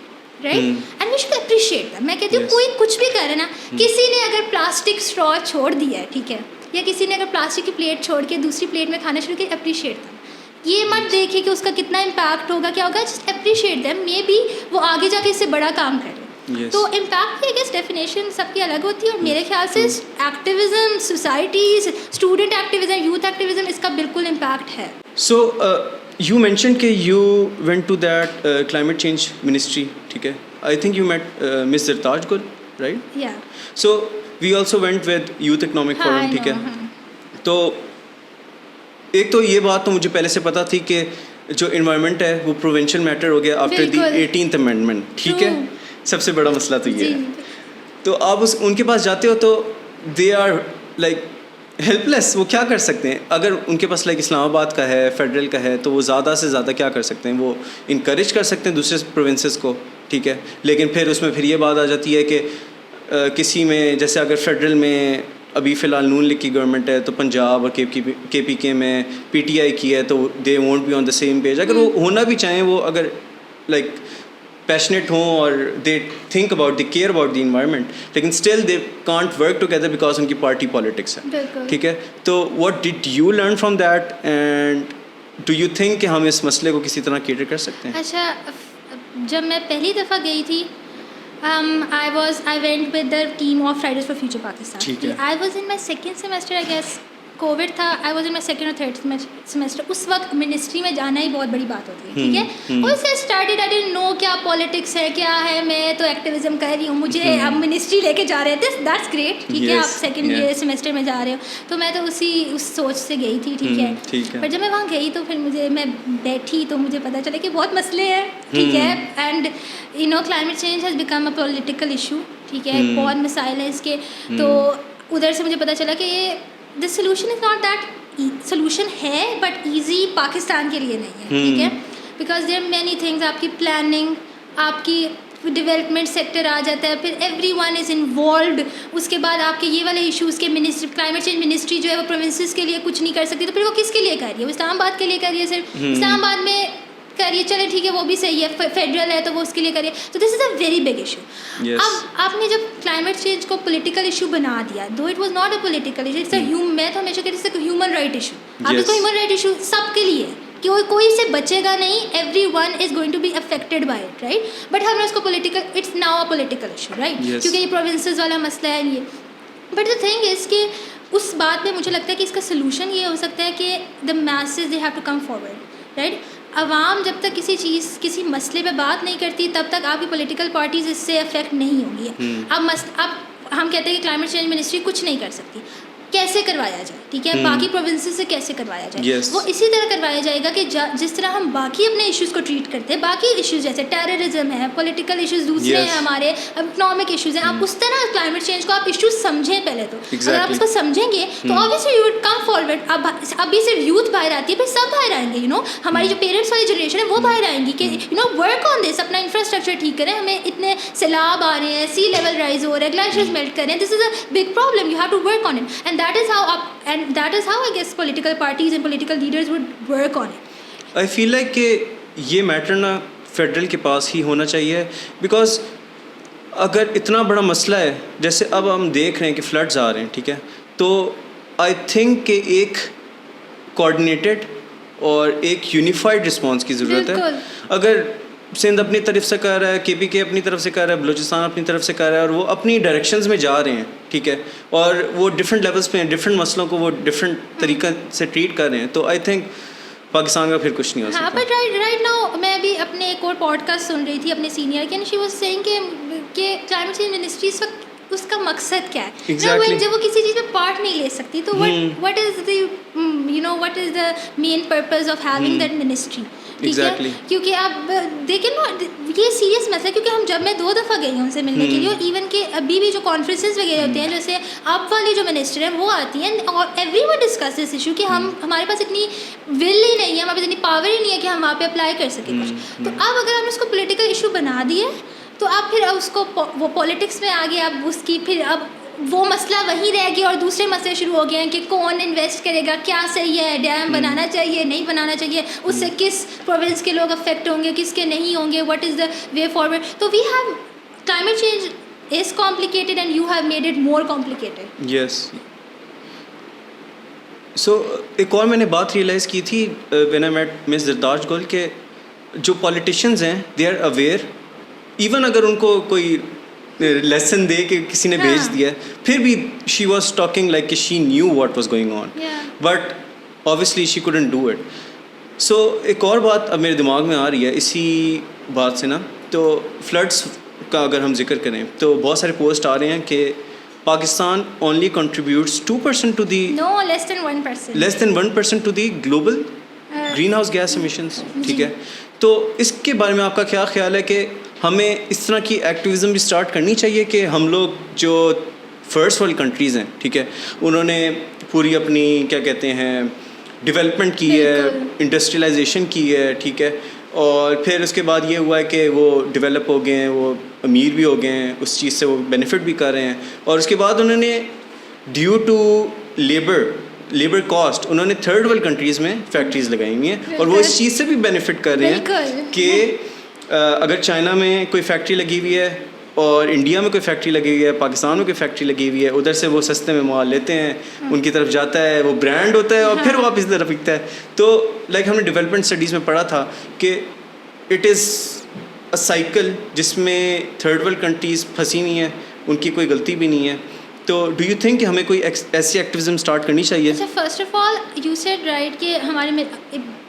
right, and we should appreciate that. मैं कहती हूँ कोई कुछ भी करे ना, किसी ने अगर प्लास्टिक स्ट्रॉ छोड़ दिया है, ठीक है, या किसी ने अगर प्लास्टिक की प्लेट छोड़ के दूसरी प्लेट में खाना शुरू किया, अप्रिशिएट दैम। ये मत देखे कि उसका कितना इम्पैक्ट होगा, क्या होगा, just appreciate them. May be वो आगे जाके इससे बड़ा काम करे। तो इम्पैक्ट की आई गेस डेफिनेशन सबकी अलग होती है, और मेरे ख्याल से activism, societies, student activism, youth activism, इसका बिल्कुल इम्पैक्ट है। सो यू मेंशन कि you went to that climate change ministry, ठीक है। I think you met miss Zartaj Gul, right? या so we also went with youth economic forum, ठीक है। तो एक तो ये बात तो मुझे पहले से पता थी कि जो इन्वायरमेंट है वो प्रोविंशियल मैटर हो गया आफ्टर द 18th अमेंडमेंट, ठीक है। सबसे बड़ा मसला तो ये है। तो आप उनके पास जाते हो तो दे आर लाइक हेल्पलेस। वो क्या कर सकते हैं? अगर उनके पास लाइक इस्लामाबाद का है, फेडरल का है, तो वो ज़्यादा से ज़्यादा क्या कर सकते हैं? वो इनकरेज कर सकते हैं दूसरे प्रोविंसेस को, ठीक है। लेकिन फिर उसमें फिर ये बात आ जाती है कि किसी में, जैसे अगर फेडरल में अभी फ़िलहाल नून लीग की गवर्नमेंट है, तो पंजाब और KPK में PTI की है, तो they won't be on the same page. अगर वो होना भी चाहें, वो अगर लाइक पैशनेट हों और they think about, they care about the environment, लेकिन still they can't work together because उनकी पार्टी पॉलिटिक्स है, ठीक है। तो what did you learn from that, and do you think कि हम इस मसले को किसी तरह केटर कर सकते हैं? अच्छा, जब मैं पहली दफ़ा गई थी, I went with the team of Fridays for Future Pakistan. ठीक है। I was in my second semester, I guess. Covid था, I was in my second और थर्ड सेमेस्टर। उस वक्त मिनिस्ट्री में जाना ही बहुत बड़ी बात होती है, ठीक है। और उससे स्टार्टेड, आई डिडंट नो क्या पॉलिटिक्स है, क्या है, मैं तो एक्टिविज्म कर रही हूँ, मुझे अब मिनिस्ट्री लेके जा रहे थे, दैट्स ग्रेट, ठीक है। आप सेकेंड ईयर सेमेस्टर में जा रहे हो, तो मैं तो उस सोच से गई थी, ठीक है। पर जब मैं वहाँ गई तो फिर मैं बैठी तो मुझे पता चला कि बहुत मसले हैं, ठीक है। And you know climate change has become a political issue, ठीक है। बहुत मसाइल है इसके। तो उधर से मुझे पता चला कि ये the solution is not that, solution है बट ईजी पाकिस्तान के लिए नहीं है, ठीक है। बिकॉज देयर मैनी थिंग्स, आपकी प्लानिंग, आपकी डेवलपमेंट सेक्टर आ जाता है, फिर एवरीवन इज़ इन्वॉल्व्ड। उसके बाद आपके ये वाले इश्यूज़ के मिनिस्ट्री, क्लाइमेट चेंज मिनिस्ट्री जो है वो प्रोविंसेस के लिए कुछ नहीं कर सकती, तो फिर वो किसके लिए कर रही है? वो इस्लामाबाद के लिए कर रही है सिर्फ। इस्लामाबाद में करिए, चले ठीक है, वो भी सही है, फेडरल है तो वो उसके लिए करिए। तो this is a very big issue. अब आपने जब क्लाइमेट चेंज को पॉलिटिकल इशू बना दिया, दो it was not a political issue, it's a मैं तो हमेशा कहती हूँ ह्यूमन राइट इशू। अब इसको ह्यूमन राइट इशू सबके लिए कि कोई से बचेगा नहीं, everyone is going to be affected by it, right. But हमने उसको political, it's now a political issue, right, क्योंकि ये प्रोविंसेस वाला मसला है ये। बट द थिंग इज़ कि उस बात में मुझे लगता है कि इसका सोल्यूशन ये हो सकता है कि the message they have to come forward, right. अवाम जब तक किसी मसले पे बात नहीं करती, तब तक आपकी पॉलिटिकल पार्टीज इससे अफेक्ट नहीं होंगी। अब हम कहते हैं कि क्लाइमेट चेंज मिनिस्ट्री कुछ नहीं कर सकती, कैसे करवाया जाए, ठीक है। बाकी प्रोविंसेस से कैसे करवाया जाए, वो इसी तरह करवाया जाएगा कि जिस तरह हम बाकी अपने इश्यूज़ को ट्रीट करते हैं, बाकी इश्यूज़ जैसे टेररिज्म है, पॉलिटिकल इश्यूज़ दूसरे हैं, हमारे इकोनॉमिक इश्यूज़ हैं, आप उस तरह क्लाइमेट चेंज को आप इश्यूज़ समझें पहले तो। अगर आप उसको समझेंगे तो obviously you would come forward. अब अभी सिर्फ यूथ बाहर आती है, फिर सब बाहर आएंगे, यू नो, हमारी जो पेरेंट्स वाली जनरेशन है वो बाहर आएंगी कि you no work on this, अपना इंफ्रास्ट्रक्चर ठीक करें, हमें इतने सैलाब आ रहे हैं, सी लेवल राइज हो रहा है, ग्लेशियर्स मेल्ट कर रहे हैं, this is a big problem, you have to work on it, and that is how and that is how I guess political parties and political leaders would work on it. I feel like कि ये matter ना federal के पास ही होना चाहिए, because अगर इतना बड़ा मसला है, जैसे अब हम देख रहे हैं कि फ्लड्स आ रहे हैं, ठीक है, तो आई थिंक कि एक कोऑर्डिनेटेड और एक यूनिफाइड रिस्पांस की ज़रूरत है। अगर सिंध अपनी तरफ से कर रहा है, KPK अपनी तरफ से कर रहा है, बलूचिस्तान अपनी तरफ से कर रहा है, और वो अपनी डायरेक्शंस में जा रहे हैं, ठीक है, और वो डिफरेंट लेवल्स पे हैं, डिफरेंट मसलों को वो डिफरेंट तरीक़े से ट्रीट कर रहे हैं, तो आई थिंक पाकिस्तान का फिर कुछ नहीं हो सकता। हाँ, बट राइट नाउ मैं अभी अपने एक और पॉडकास्ट सुन रही थी अपने सीनियर के, एंड शी वाज सेइंग कि क्लाइमेट चेंज मिनिस्ट्री इस वक्त उसका मकसद क्या है। Exactly. जब वो किसी चीज़ में पार्ट नहीं ले सकती तो what is the main purpose of having that ministry? ठीक है, क्योंकि आप देखें ना ये सीरियस मसला है, क्योंकि जब मैं 2 दफ़ा गई हूँ उनसे मिलने के लिए, और इवन के अभी भी जो कॉन्फ्रेंसेस वगैरह होते हैं, जैसे अब वाली जो मिनिस्टर है वो आती हैं और एवरीवन डिस्कस दिस इशू कि हमारे पास इतनी विल ही नहीं है, हमारे पास इतनी पावर ही नहीं है कि हम वहाँ पे अप्लाई कर सकें कुछ। तो अब अगर हम इसको पॉलिटिकल इशू बना दिए तो आप फिर उसको वो पॉलिटिक्स में आ गए, अब उसकी फिर अब वो मसला वहीं रह गया और दूसरे मसले शुरू हो गए हैं कि कौन इन्वेस्ट करेगा, क्या सही है, डैम बनाना चाहिए नहीं बनाना चाहिए, उससे किस प्रोविंस के लोग अफेक्ट होंगे, किसके नहीं होंगे, what is the way forward. तो we have climate change is complicated and you have made it more complicated. Yes. So एक और मैंने बात रियलाइज़ की थी when I met miss Zartaj Gul के जो पॉलिटिशियंस हैं दे आर अवेयर, इवन अगर उनको कोई लेसन दे कि किसी ने भेज दिया है, फिर भी शी वॉज टॉकिंग लाइक कि she knew what was going on, but obviously she couldn't do it. So एक और बात अब मेरे दिमाग में आ रही है इसी बात से ना, तो फ्लड्स का अगर हम जिक्र करें तो बहुत सारे पोस्ट आ रहे हैं कि Pakistan only contributes 2% to the less than 1% to the global green house gas emissions. ठीक है, तो इसके बारे में आपका क्या ख्याल है कि हमें इस तरह की एक्टिविज़म भी स्टार्ट करनी चाहिए कि हम लोग जो फर्स्ट वर्ल्ड कंट्रीज़ हैं, ठीक है, उन्होंने पूरी अपनी क्या कहते हैं डेवलपमेंट की है, इंडस्ट्रियलाइजेशन की है, ठीक है, और फिर उसके बाद ये हुआ है कि वो डेवलप हो गए हैं, वो अमीर भी हो गए हैं, उस चीज़ से वो बेनिफिट भी कर रहे हैं, और उसके बाद उन्होंने ड्यू टू लेबर कॉस्ट उन्होंने थर्ड वर्ल्ड कंट्रीज़ में फैक्ट्रीज़ लगाई हुई हैं और वो इस चीज़ से भी बेनिफिट कर रहे हैं कि अगर चाइना में कोई फैक्ट्री लगी हुई है और इंडिया में कोई फैक्ट्री लगी हुई है, पाकिस्तान में कोई फैक्ट्री लगी हुई है, उधर से वो सस्ते में माल लेते हैं, उनकी तरफ जाता है, वो ब्रांड होता है और फिर वापस इधर बिकता है। तो लाइक हमने डेवलपमेंट स्टडीज़ में पढ़ा था कि इट इज़ अ साइकिल जिसमें थर्ड वर्ल्ड कंट्रीज़ फंसी हुई हैं, उनकी कोई गलती भी नहीं है। तो डू यू थिंक कि हमें कोई ऐसी एक्टिविज़म स्टार्ट करनी चाहिए? अच्छा, first of all you said right कि हमारे में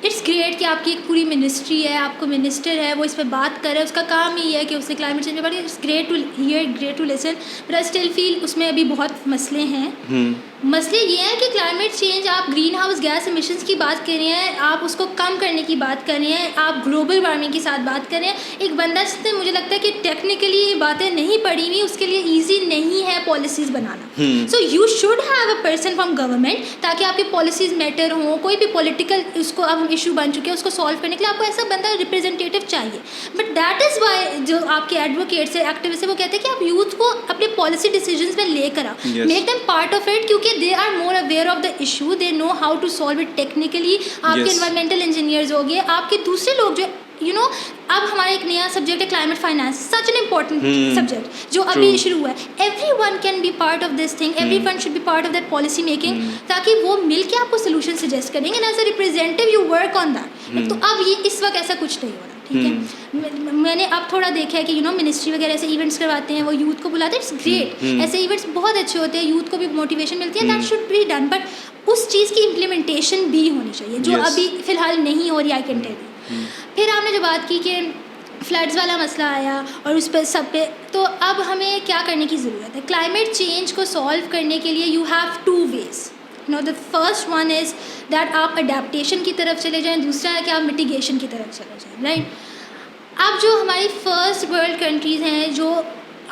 इट्स ग्रेट कि आपकी एक पूरी मिनिस्ट्री है, आपको मिनिस्टर है, वो इस पर बात कर रहा है, उसका काम ही है कि उससे क्लाइमेट चेंज में बात। It's great to hear, great to listen, but I still feel उसमें अभी बहुत मसले हैं। मसले ये हैं कि क्लाइमेट चेंज, आप ग्रीन हाउस गैस एमिशंस की बात कर रहे हैं, आप उसको कम करने की बात कर रहे हैं, आप ग्लोबल वार्मिंग के साथ बात कर रहे हैं। एक बंदा जिसने मुझे लगता है कि टेक्निकली ये बातें नहीं पढ़ी हुई, उसके लिए ईजी नहीं है policies banana. So you should have a person from government ताकि आपकी पॉलिसीज़ मैटर हों, कोई भी पॉलिटिकल उसको अब इशू बन चुके हैं उसको सॉल्व करने के लिए आपको ऐसा बंदा रिप्रेजेंटेटिव चाहिए। बट दैट इज़ वाई जो आपके एडवोकेट्स है, एक्टिविस्ट है, वो कहते हैं कि आप यूथ को अपने पॉलिसी डिसीजंस में लेकर आओ, make them part of it, क्योंकि they are more aware of the issue, they know how to solve it technically. आपके एनवायरमेंटल इंजीनियर्स हो गए, आपके दूसरे लोग जो अब हमारा एक नया सब्जेक्ट है climate finance, such an important subject जो अभी शुरू हुआ है। Everyone can be part of this thing, everyone should be part of that policy making, ताकि वो मिल के आपको सोल्यूशन सजेस्ट करेंगे and as a representative you work on that. तो अब ये इस वक्त ऐसा कुछ नहीं हो रहा, ठीक है। मैंने अब थोड़ा देखा है कि मिनिस्ट्री वगैरह ऐसे इवेंट्स करवाते हैं, वो यूथ को बुलाते हैं, इट्स ग्रेट, ऐसे इवेंट्स बहुत अच्छे होते हैं, यूथ को भी मोटिवेशन मिलती है, that should be done, but उस चीज़ की इम्प्लीमेंटेशन भी होनी चाहिए जो अभी फ़िलहाल नहीं हो रही, आई कैन टेल यू। फिर आपने जो बात की कि फ्लड्स वाला मसला आया और उस पर सब पे, तो अब हमें क्या करने की ज़रूरत है क्लाइमेट चेंज को सॉल्व करने के लिए? You have 2 ways। The first one is that आप अडेप्टेशन की तरफ चले जाएं, दूसरा है कि आप मिटिगेशन की तरफ चले जाएं, राइट। अब जो हमारी फर्स्ट वर्ल्ड कंट्रीज़ हैं जो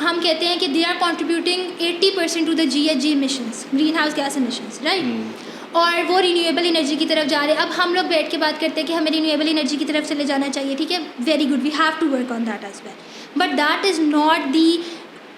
हम कहते हैं कि they are contributing 80% to the GHG emissions, green house gas emissions, right, और वो रिन्यूएबल एनर्जी की तरफ जा रहे हैं। अब हम लोग बैठ के बात करते हैं कि हमें रिन्यूएबल एनर्जी की तरफ चले जाना चाहिए, ठीक है, very good, we have to work on that as well, but that is not the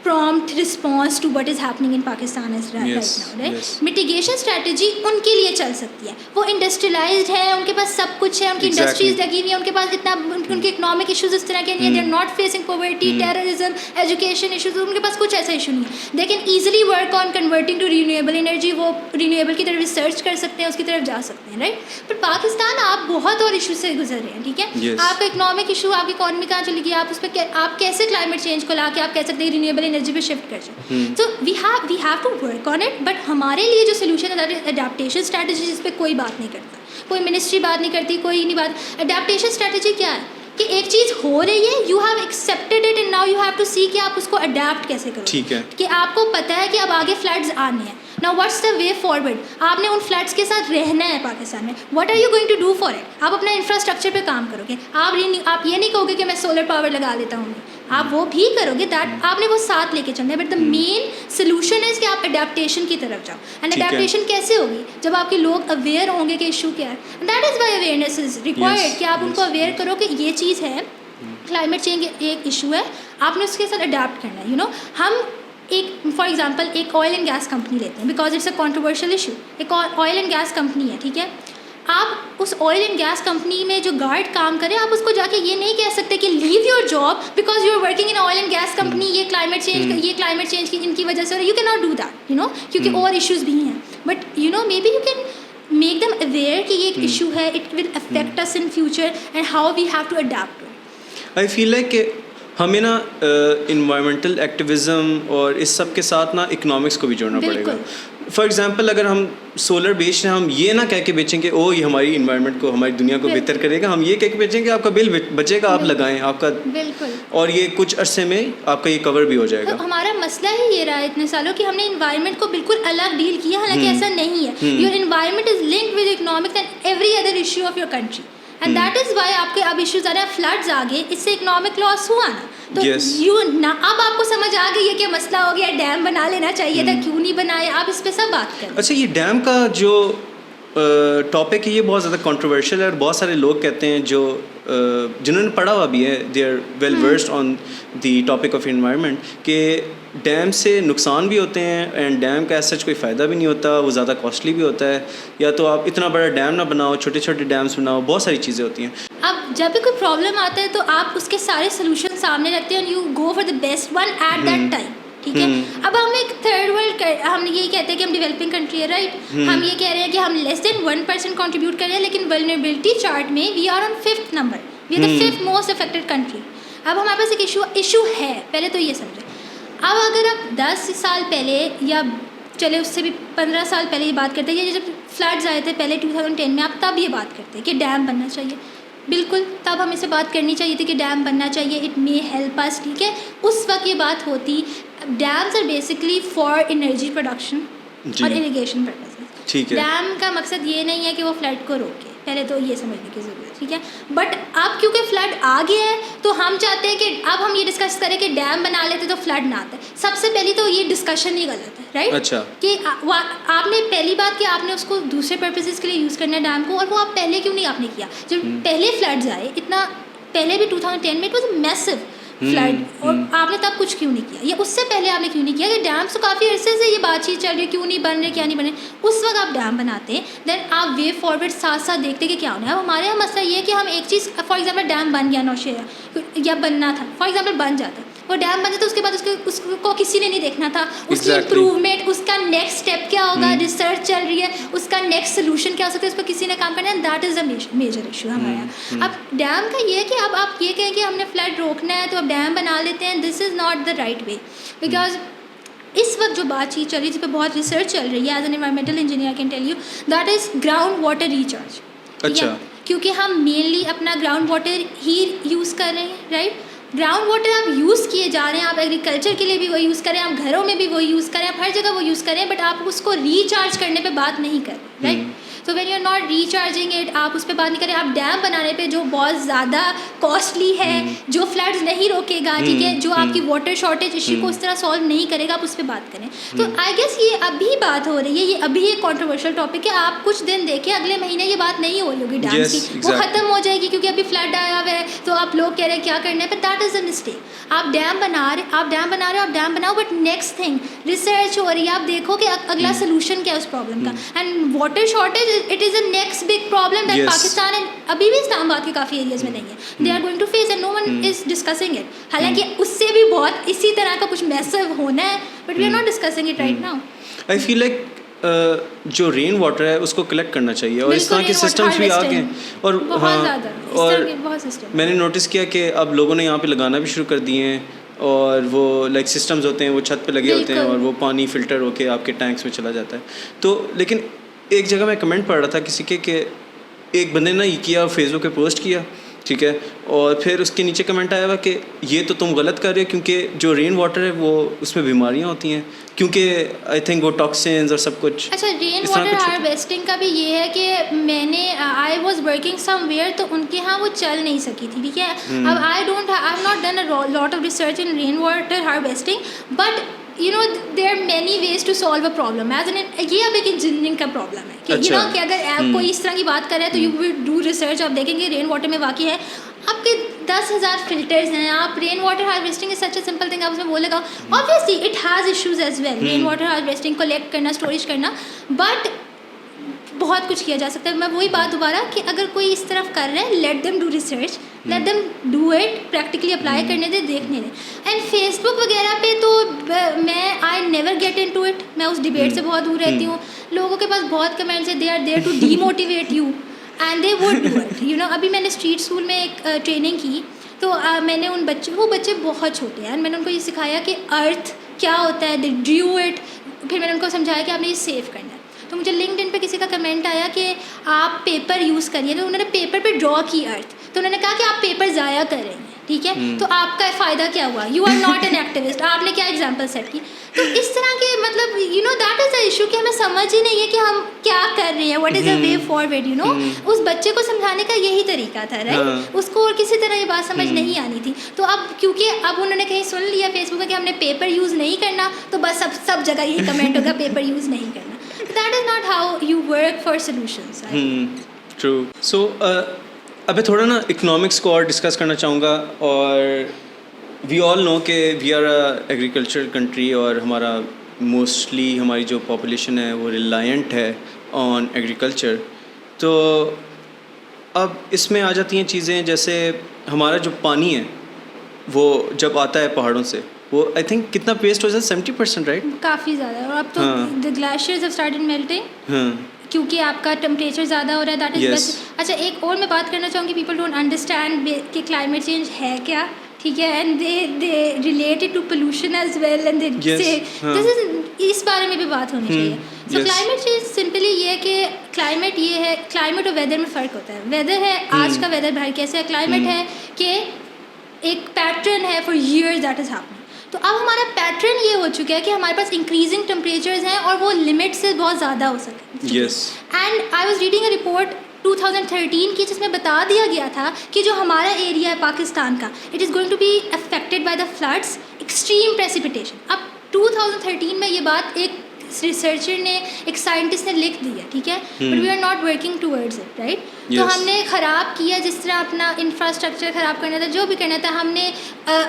prompt response to what is happening in Pakistan is right now, right? Yes. Mitigation strategy उनके लिए चल सकती है, वो इंडस्ट्रियलाइज्ड है, उनके पास सब कुछ है, उनकी इंडस्ट्रीज लगी हुई है, उनके पास इतना उनके इकोनॉमिक इश्यूज इस तरह के नहीं है, they are not facing poverty, terrorism, education issues, उनके पास कुछ ऐसा इशू नहीं है। They can easily work on converting to renewable energy, वो रिन्यूएबल की तरफ रिसर्च कर सकते हैं, उसकी तरफ जा सकते हैं, राइट। बट पाकिस्तान आप बहुत और इशू से गुजर रहे हैं, ठीक है, आपका इकोनॉमिक इशू, आपकी इकॉनमी कहाँ चली गई, आप उस पर आप कैसे क्लाइमेट चेंज को ला के आप कह सकते हैं रिन्यूएबल एनर्जी पे शिफ्ट कर जाए। तो we have to work on it, but हमारे लिए जो सोल्यूशन है दैट इज अडेप्टेशन स्ट्रेटजी, जिस पे कोई बात नहीं करता। कोई मिनिस्ट्री बात नहीं करती, कोई नहीं बात। अडेप्टेशन स्ट्रेटजी क्या है कि एक चीज़ हो रही है, you have accepted it and now you have to see कि आप उसको अडेप्ट कैसे करो। ठीक है कि आपको पता है कि अब आगे फ्लड्स आने हैं, now what's the way forward. आपने उन फ्लड्स के साथ रहना है पाकिस्तान में, what are you going to do for it. आप अपना इंफ्रास्ट्रक्चर पे काम करोगे, आप ये नहीं कहोगे कि मैं सोलर पावर लगा लेता हूँ, आप वो भी करोगे, दैट आपने वो साथ लेके चलना है। But the main solution is कि आप अडेप्टेशन की तरफ जाओ। एंड अडेप्टेशन कैसे होगी, जब आपके लोग अवेयर होंगे कि इशू क्या है। That is Y awareness is required कि आप उनको अवेयर करो कि ये चीज़ है, क्लाइमेट चेंज एक इशू है, आपने उसके साथ अडेप्ट करना है। यू नो, हम एक फॉर एग्जांपल एक ऑयल एंड गैस कंपनी लेते हैं, because it's a controversial issue. एक ऑयल एंड गैस कंपनी है, ठीक है, आप उस ऑयल एंड गैस कंपनी में जो गार्ड काम करे, आप उसको जाके ये नहीं कह सकते कि leave your job because you are working in oil and gas company, ये क्लाइमेट चेंज की इनकी वजह से, you can not do that, you know, क्योंकि और इश्यूज़ भी हैं। But you know, maybe you can make them aware कि ये एक इशू है, it will affect us in future and how we have to adapt. I feel like कि हमें ना इन्वायरमेंटल एक्टिविज़म और इस सब के साथ ना इकोनॉमिक्स को भी जोड़ना पड़ेगा। फॉर एग्जांपल, अगर हम सोलर बेच रहे हैं, हम ये ना कह के बेचेंगे ओ ये हमारी इन्वायरमेंट को, हमारी दुनिया को बेहतर करेगा, हम ये कह के बेचेंगे आपका बिल बचेगा, आप लगाएं आपका, बिल्कुल, और ये कुछ अरसे में आपका ये कवर भी हो जाएगा। तो हमारा मसला ही ये रहा है इतने सालों कि हमने इन्वायरमेंट को बिल्कुल अलग डील किया, हालांकि ऐसा नहीं है। Your environment is linked with economics and every other issue of your country, and that is Y आपके अब इश्यूज आ रहे हैं, फ्लड्स आ गए, इससे इकोनॉमिक लॉस हुआ ना, तो अब आपको समझ आ गई है कि मसला हो गया, डैम बना लेना चाहिए था, क्यों नहीं बनाया, आप इस पे सब बात करें। अच्छा, ये डैम का जो टॉपिक है ये बहुत ज़्यादा कंट्रोवर्शियल है, और बहुत सारे लोग कहते हैं जो जिन्होंने पढ़ा हुआ भी है, they are well versed on the topic of environment, कि डैम से नुकसान भी होते हैं एंड डैम का ऐसा कोई फ़ायदा भी नहीं होता, वो ज़्यादा कॉस्टली भी होता है, या तो आप इतना बड़ा डैम ना बनाओ, छोटे छोटे डैम्स बनाओ, बहुत सारी चीज़ें होती हैं। अब जब भी कोई प्रॉब्लम आता है तो आप उसके सारे सोल्यूशन सामने रखते हैं, you go for the best one at that time, ठीक है। अब हम एक थर्ड वर्ल्ड हम यही कहते हैं कि हम डेवलपिंग कंट्री है, राइट, हम ये कह रहे हैं कि हम लेस देन 1% कंट्रीब्यूट कर रहे हैं, लेकिन वल्नरेबिलिटी चार्ट में we are on 5th number, we are the 5th most affected country. अब हमारे पास एक इशू है, पहले तो ये समझें। अब अगर आप 10 साल पहले या चले उससे भी 15 साल पहले ये बात करते हैं, जब फ्लड्स आए थे पहले 2010 में, आप तब ये बात करते हैं कि डैम बनना चाहिए, बिल्कुल तब हमें से बात करनी चाहिए थी कि डैम बनना चाहिए, इट मे हेल्प अस, ठीक है, उस वक्त ये बात होती। Dams are basically for energy production और इरिगेशन पर्पसेस, ठीक है। डैम का मकसद ये नहीं है कि वो फ्लड को रोके, पहले तो ये समझने की ज़रूरत है, ठीक है। बट अब क्योंकि फ्लड आ गया है तो हम चाहते हैं कि अब हम ये डिस्कस करें कि डैम बना लेते तो फ्लड ना आता है। सबसे पहली तो ये डिस्कशन ही गलत है, राइट। अच्छा, कि आपने पहली बात कि आपने उसको दूसरे पर्पसेस के लिए यूज़ करना है डैम को, और वो आप पहले क्यों नहीं आपने किया। जब पहले फ्लड्स आए, इतना पहले भी 2010 में, इट वॉज मैसिव फ्लड, और आपने तब कुछ क्यों नहीं किया, या उससे पहले आपने क्यों नहीं किया कि डैम्स तो काफ़ी अरसे से ये बातचीत चल रही है, क्यों नहीं बन रहे, क्या नहीं बन रहे, उस वक्त आप डैम बनाते हैं, देन आप वे फॉरवर्ड साथ साथ देखते कि क्या होना है। अब हमारे यहाँ मसला ये है कि हम एक चीज़, फॉर एग्जांपल डैम बन गया नौशेरा, या बनना था, फॉर एग्जांपल बन जाता, वो डैम बन जाता, उसके बाद उसको किसी ने नहीं देखना था, उसकी इम्प्रूवमेंट, उसका नेक्स्ट स्टेप क्या होगा, रिसर्च चल रही है, उसका नेक्स्ट सोल्यूशन क्या हो सकता है, उस पर किसी ने काम करना है, that is a major issue हमारे यहाँ। अब डैम का ये है कि अब आप ये कहें कि हमने फ्लड रोकना है तो अब डैम बना लेते हैं, this is not the right way, because इस वक्त जो बातचीत चल रही है, जिस पर बहुत रिसर्च चल रही है, as an environmental engineer I can tell you that is ground water recharge. अच्छा, क्योंकि हम मेनली अपना ग्राउंड वाटर ही यूज़ कर रहे हैं, राइट। ग्राउंड वाटर आप यूज़ किए जा रहे हैं, आप एग्रीकल्चर के लिए भी वो यूज़ करें, आप घरों में भी वो यूज़ करें, आप हर जगह वो यूज़ करें, बट आप उसको रिचार्ज करने पे बात नहीं कर रहे, राइट। तो when you are not recharging it, आप उस पर बात नहीं करें, आप डैम बनाने पे जो बहुत ज़्यादा कॉस्टली है, जो फ्लड्स नहीं रोकेगा, ठीक है, जो आपकी वाटर शॉर्टेज इशू को उस तरह सॉल्व नहीं करेगा, आप उस पर बात करें। तो आई गेस ये अभी बात हो रही है, ये अभी एक कॉन्ट्रोवर्शियल टॉपिक है, आप कुछ दिन देखिए, अगले महीने ये बात नहीं हो रही होगी डैम की, वो ख़त्म हो जाएगी, क्योंकि अभी फ्लड आया हुआ है, तो आप लोग कह रहे हैं क्या करना है, but that is a mistake. आप डैम बना रहे, आप डैम बनाओ, बट नेक्स्ट थिंग रिसर्च हो रही है, आप देखो कि अगला सोल्यूशन क्या है उस प्रॉब्लम का। And water shortage it is a next big problem that Pakistan and अभी भी इस्लामाबाद के काफ़ी एरियाज में नहीं है, they are going to face and no one is discussing it. हालांकि उससे भी बहुत इसी तरह का कुछ मैसिव होना है, but we are not discussing it right now. I feel like जो रेन वाटर है उसको कलेक्ट करना चाहिए, और इस तरह के सिस्टम्स भी आ गए हैं, और मैंने नोटिस किया कि अब लोगों ने यहाँ पे लगाना भी शुरू कर दिए हैं, और वो लाइक सिस्टम्स होते हैं, वो छत पे लगे होते हैं, और वो पानी फ़िल्टर होके आपके टैंक्स में चला जाता है। तो लेकिन एक जगह मैं कमेंट पढ़ रहा था किसी के कि एक बंदे ने ये किया, फेसबुक पे पोस्ट किया, ठीक है, और फिर उसके नीचे कमेंट आया हुआ कि ये तो तुम गलत कर रहे हो क्योंकि जो रेन वाटर है वो उसमें बीमारियां होती हैं, क्योंकि आई थिंक वो टॉक्सिन्स और सब कुछ। अच्छा, रेन वाटर हार्वेस्टिंग का भी ये है कि मैंने आई वाज वर्किंग समवेयर, तो उनके यहाँ वो चल नहीं सकी थी, ठीक है। अब I have not done a lot of research in rain water harvesting, but you know there are many ways to solve a problem as an, ये अब एक इंजीनियरिंग का प्रॉब्लम है कि यू नो कि अगर कोई इस तरह की बात कर रहा है तो यू विल डू रिसर्च, आप देखेंगे रेन वाटर में वाकई है आपके 10,000 फिल्टर्स हैं, आप rain water harvesting is such a simple thing, आप उसमें बोलेगा obviously it has issues as well, rain water harvesting collect करना, स्टोरेज करना, बट बहुत कुछ किया जा सकता है। मैं वही बात दोबारा कि अगर कोई इस तरफ कर रहा है, let them do research, let them do it, practically apply करने दे, देखने दें। एंड फेसबुक वगैरह पे तो मैं I never get in to it, मैं उस डिबेट से बहुत दूर रहती हूँ। लोगों के पास बहुत कमेंट्स है, they are there to demotivate you and they would do it, you know. अभी मैंने स्ट्रीट स्कूल में एक ट्रेनिंग की, तो मैंने उन वो बच्चे बहुत छोटे हैं, मैंने उनको ये सिखाया कि अर्थ क्या होता है, दे ड्रू इट, फिर मैंने उनको समझाया कि आपने ये सेव करना है। तो मुझे लिंक्डइन पे किसी का कमेंट आया कि आप पेपर यूज़ करिए, तो उन्होंने पेपर पे ड्रॉ की अर्थ, तो उन्होंने कहा कि आप पेपर ज़ाया कर रहे हैं, ठीक है, तो आपका फ़ायदा क्या हुआ, you are not an activist, आपने क्या एग्जाम्पल सेट की। तो इस तरह के मतलब you know that is the issue कि हमें समझ ही नहीं है कि हम क्या कर रहे हैं, what is the way forward, you know. उस बच्चे को समझाने का यही तरीका था, राइट, उसको और किसी तरह ये बात समझ नहीं आनी थी। तो अब क्योंकि अब उन्होंने कहीं सुन लिया फेसबुक पे कि हमने पेपर यूज़ नहीं करना, तो बस सब जगह यही कमेंट होगा पेपर यूज़ नहीं करना। That is not how you work for solutions. True. So अबे थोड़ा ना इकोनॉमिक्स को और डिस्कस करना चाहूँगा, और वी ऑल नो कि we are a agricultural country, और हमारा मोस्टली हमारी जो पॉपुलेशन है वो रिलायंट है ऑन एग्रीकल्चर। तो अब इसमें आ जाती हैं चीज़ें जैसे हमारा जो पानी है वो जब आता है पहाड़ों से, वो आई थिंक कितना वेस्ट हो जाता है, 70%, राइट? काफ़ी ज़्यादा, और अब तो the glaciers have started melting, क्योंकि आपका टेम्परेचर ज़्यादा हो रहा है, दैट इज़ बेस्ट। अच्छा, एक और मैं बात करना चाहूँगी, पीपल डोंट अंडरस्टैंड कि क्लाइमेट चेंज है क्या, ठीक है, and they relate it to pollution as well, and they say this is, इस बारे में भी बात होनी चाहिए। सो क्लाइमेट चेंज सिंपली ये है कि क्लाइमेट ये है, क्लाइमेट और वेदर में फ़र्क होता है। वेदर है आज का वेदर बाहर कैसे है, क्लाइमेट है कि एक पैटर्न है for years that is happening. तो अब हमारा पैटर्न ये हो चुका है कि हमारे पास इंक्रीजिंग टेम्परेचर्स हैं और वो लिमिट से बहुत ज़्यादा हो सके। Yes, and I was reading a report 2013 की, जिसमें बता दिया गया था कि जो हमारा एरिया है पाकिस्तान का, it is going to be affected by the floods, extreme precipitation. अब 2013 में ये बात एक रिसर्चर ने, एक साइंटिस्ट ने लिख दी है, ठीक है, but we are not working towards it, right. तो हमने ख़राब किया, जिस तरह अपना इंफ्रास्ट्रक्चर ख़राब करना था, जो भी करना था हमने,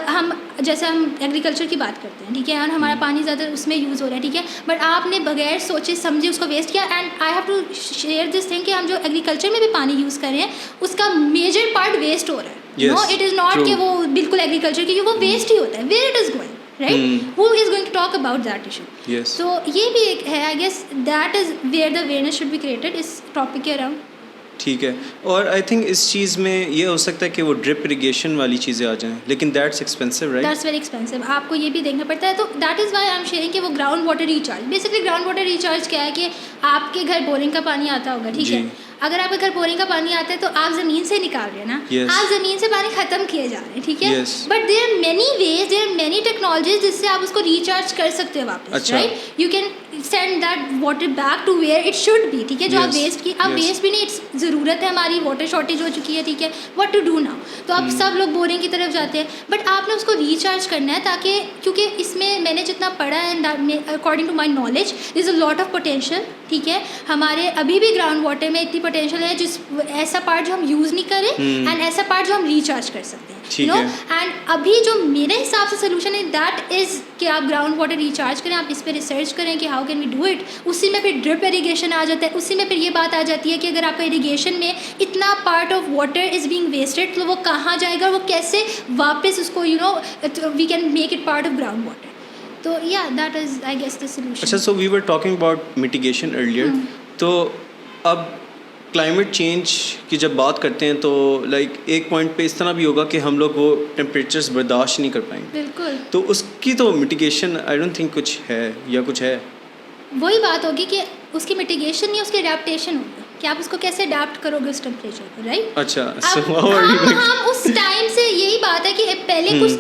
हम जैसे हम एग्रीकल्चर की बात करते हैं, ठीक है, और हमारा पानी ज़्यादा उसमें यूज़ हो रहा है, ठीक है, बट आपने बगैर सोचे समझे उसको वेस्ट किया। And I have to share this thing कि हम जो एग्रीकल्चर में भी पानी यूज़ कर रहे हैं उसका मेजर पार्ट वेस्ट हो रहा है। नो, इट इज़ नॉट कि वो बिल्कुल एग्रीकल्चर, क्योंकि वो वेस्ट ही होता है, where it is going, right? Who is going to talk about that issue? Yes. So ये भी एक है, I guess that is where the awareness should be created, इस टॉपिक के अराउंड। ठीक है, और आई थिंक इस चीज़ में ये हो सकता है कि वो ड्रिप इरिगेशन वाली चीज़ें आ जाएं, लेकिन that's expensive, right? That's very expensive, आपको ये भी देखना पड़ता है। तो that is why I am sharing कि वो ground water recharge, basically ground water recharge क्या है कि आपके घर बोरिंग का पानी आता होगा, ठीक है, अगर आपके घर बोरिंग का पानी आता है तो आप ज़मीन से निकाल रहे हैं ना, आप ज़मीन से पानी ख़त्म किए जा रहे हैं, ठीक है, but there are many ways, there are many technologies जिससे आप उसको रिचार्ज कर सकते हो वापस, right. You can send that water back to where it should be, ठीक है, जो आप वेस्ट की, आप वेस्ट भी नहीं, इट्स ज़रूरत है, हमारी वाटर शॉर्टेज हो चुकी है, ठीक है, व्हाट टू डू नाउ। तो अब सब लोग बोरिंग की तरफ जाते हैं, बट आपने उसको रिचार्ज करना है, ताकि, क्योंकि इसमें मैंने जितना पढ़ा है, according to my knowledge, is a lot of potential, ठीक है, हमारे अभी भी ग्राउंड वाटर में इतनी पोटेंशियल है, जिस ऐसा पार्ट जो हम यूज़ नहीं करें एंड ऐसा पार्ट जो हम रिचार्ज कर सकते हैं, यू नो। एंड अभी जो मेरे हिसाब से सोल्यूशन है दैट इज़ कि आप ग्राउंड वाटर रिचार्ज करें, आप इस पर रिसर्च करें कि how can we do it. उसी में फिर ड्रिप इरीगेशन आ जाता है, उसी में फिर ये बात आ जाती है कि अगर आपका इरीगेशन में इतना part of water is being wasted, तो वो कहाँ जाएगा, वो कैसे वापस उसको, you know, we can make it part of ground water. तो yeah that is I guess the solution. अच्छा, so we were talking about mitigation earlier, तो अब क्लाइमेट चेंज की जब बात करते हैं तो लाइक एक पॉइंट पे इस तरह भी होगा कि हम लोग वो टेम्परेचर्स बर्दाश्त नहीं कर पाएंगे, बिल्कुल, तो उसकी तो मिटिगेशन आई डोंट थिंक कुछ है, या कुछ है, वही बात होगी कि उसकी मिटिगेशन नहीं, उसकी एडेप्टेशन होगी। कि आप उसको कैसे अडाप्ट करोगे उस टेम्परेचर को, राइट? अच्छा, हम उस टाइम से यही बात है कि पहले कुछ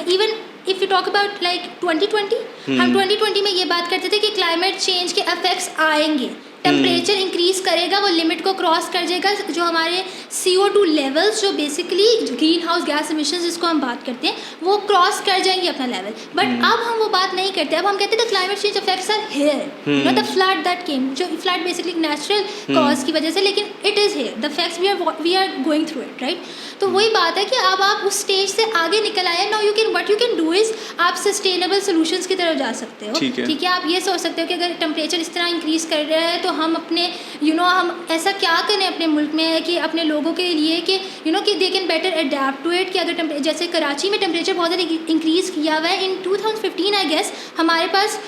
even if you talk about like 2020, हम 2020 में ये बात करते थे कि क्लाइमेट चेंज के इफेक्ट्स आएंगे, टेम्परेचर इंक्रीज करेगा, वो लिमिट को क्रॉस कर जाएगा, जो हमारे CO2 लेवल्स जो basically green house gas emissions जिसको हम बात करते हैं वो क्रॉस कर जाएंगे अपना लेवल. बट अब हम वो बात नहीं करते, अब हम कहते हैं the climate change effects are here, not the flood that came, जो फ्लड बेसिकली नेचुरल कॉज की वजह से, लेकिन it is here, the effects we are going through it, right? तो वही बात है कि अब आप उस स्टेज से आगे निकल आए. Now what you can do is आप सस्टेनेबल सोल्यूशंस की तरफ जा सकते हो. ठीक है, आप ये सोच सकते हो कि अगर टेम्परेचर इस तरह इंक्रीज कर रहा है तो हम अपने हम ऐसा क्या करें अपने मुल्क में कि अपने लोगों के लिए कि कि they can better adapt to it. कि अगर जैसे कराची में टेम्परेचर बहुत ज़्यादा इंक्रीज़ किया हुआ है इन 2015 आई गेस, हमारे पास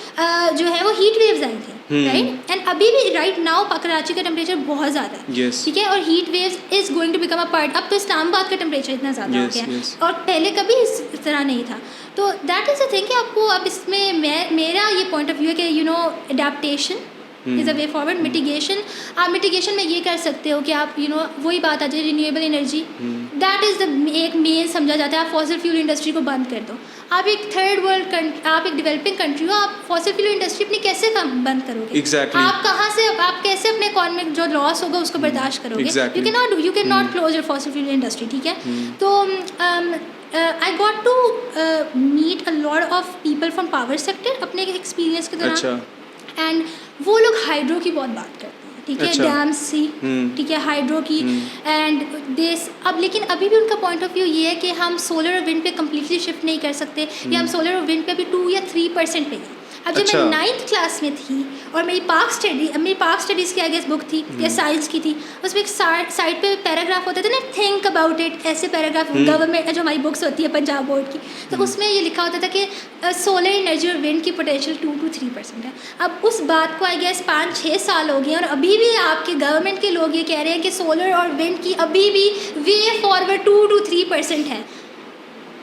जो है वो हीट वेव्स आई थे, राइट? एंड अभी भी राइट नाउ कराची का टेम्परेचर बहुत ज़्यादा है, ठीक है, और heat waves is going to become a part. अब तो इस्लामाबाद का टेम्परेचर इतना ज़्यादा हो गया और पहले कभी इस तरह नहीं था. तो दैट इज़ अ थिंग कि आपको अब इसमें मेरा ये पॉइंट ऑफ व्यू है कि adaptation is a way forward. Mitigation में ये कर सकते हो कि आप वही बात आ जाए renewable energy, that is the एक मेन समझा जाता है. आप फॉसिल फ्यूल इंडस्ट्री को बंद कर दो. आप एक थर्ड वर्ल्ड आप एक डेवलपिंग कंट्री हो, आप फॉसिल फ्यूल इंडस्ट्री अपनी कैसे बंद करोगे? Exactly. आप कैसे अपने इकोनॉमिक जो लॉस होगा उसको बर्दाश्त करोगे? You can not close your fossil fuel industry, ठीक है? तो I got to meet a lot of people from power sector अपने एक्सपीरियंस के दौरान. एंड वो लोग हाइड्रो की बहुत बात करते हैं, ठीक है, डैम्स सी, ठीक है, हाइड्रो की. एंड अब लेकिन अभी भी उनका पॉइंट ऑफ व्यू ये है कि हम सोलर और विंड पे कम्प्लीटली शिफ्ट नहीं कर सकते, या हम सोलर और विंड पे अभी 2 या 3% पे हैं. अब जब मैं 9th क्लास में थी और मेरी पार्क स्टडीज़ की आई गेस बुक थी या साइंस की थी, उसमें एक साइड पे पैराग्राफ होता था ना, थिंक अबाउट इट, ऐसे पैराग्राफ गवर्नमेंट जो हमारी बुक्स होती है पंजाब बोर्ड की, तो उसमें ये लिखा होता था कि सोलर एनर्जी और विंड की पोटेंशियल 2 to 3% है. अब उस बात को आई गेस 5-6 साल हो गए और अभी भी आपके गवर्नमेंट के लोग ये कह रहे हैं कि सोलर और विंड की अभी भी वे फॉरवर्ड 2 to 3% है.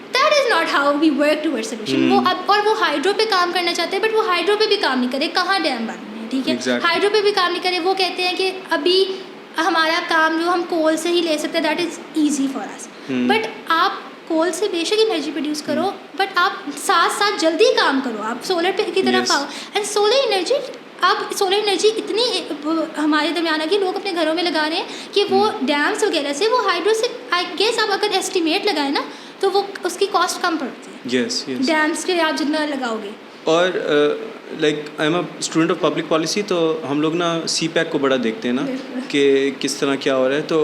That is not how we work towards solution. वो अब और वो हाइड्रो पे काम करना चाहते हैं, बट वो हाइड्रो पे भी काम नहीं करे. कहाँ डैम बन रहे हैं, ठीक है, हाइड्रो पे भी काम नहीं करे. वो कहते हैं कि अभी हमारा काम जो हम कोल से ही ले सकते हैं, that is easy for us. But आप कोल से बेशक एनर्जी प्रोड्यूस करो, बट आप साथ साथ जल्दी काम करो, आप सोलर पे की तरफ आओ. एंड सोलर एनर्जी इतनी हमारे दरमियान है कि लोग अपने घरों में लगा रहे हैं कि वो डैम्स वगैरह से वो हाइड्रो से आई गेस आप अगर एस्टिमेट लगाए ना तो वो उसकी कॉस्ट कम पड़ती है. डैम्स के आप जितना लगाओगे. और like I am a student of public policy, तो हम लोग ना CPAC को बड़ा देखते हैं ना कि किस तरह क्या हो रहा है. तो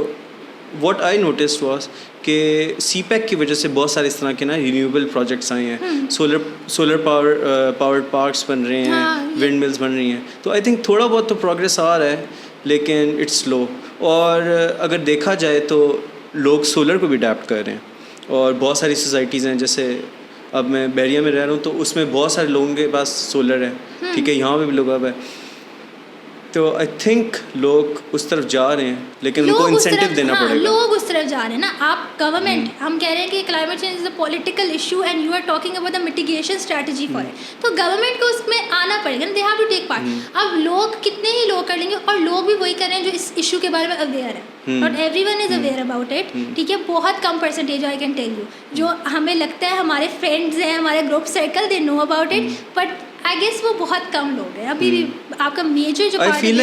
व्हाट आई नोटिस्ड वाज कि CPAC की वजह से बहुत सारे इस तरह के ना रिन्यूएबल प्रोजेक्ट्स आए हैं. सोलर पावर्ड पार्क्स बन रहे हैं, विंड मिल्स बन रही हैं. तो आई थिंक थोड़ा बहुत तो प्रोग्रेस आ रहा है, लेकिन इट्स स्लो. और अगर देखा जाए तो लोग सोलर को भी अडेप्ट कर रहे हैं. और बहुत सारी सोसाइटीज़ हैं, जैसे अब मैं बैरिया में रह रहा हूँ तो उसमें बहुत सारे लोगों के पास सोलर है, ठीक है, यहाँ पे भी लोग अब है. तो आई थिंक लोग उस तरफ जा रहे हैं, लेकिन उनको इंसेंटिव देना पड़ेगा. लोग उस तरफ जा रहे हैं ना. आप गवर्नमेंट हम कह रहे हैं कि climate change is a political issue and you are talking about the mitigation strategy for it. तो गवर्नमेंट को उसमें आना पड़ेगा ना, they have to take part. अब लोग कितने ही लोग कर लेंगे, और लोग भी वही कर रहे हैं जो इस इशू के बारे में अवेयर है. Not everyone is aware about it, ठीक है. बहुत कम percentage I can tell you, जो हमें लगता है हमारे फ्रेंड्स हैं, हमारे group circle, they know about it, but I guess वो बहुत कम लोग हैं अभी भी. आपका मेजर जो आई फील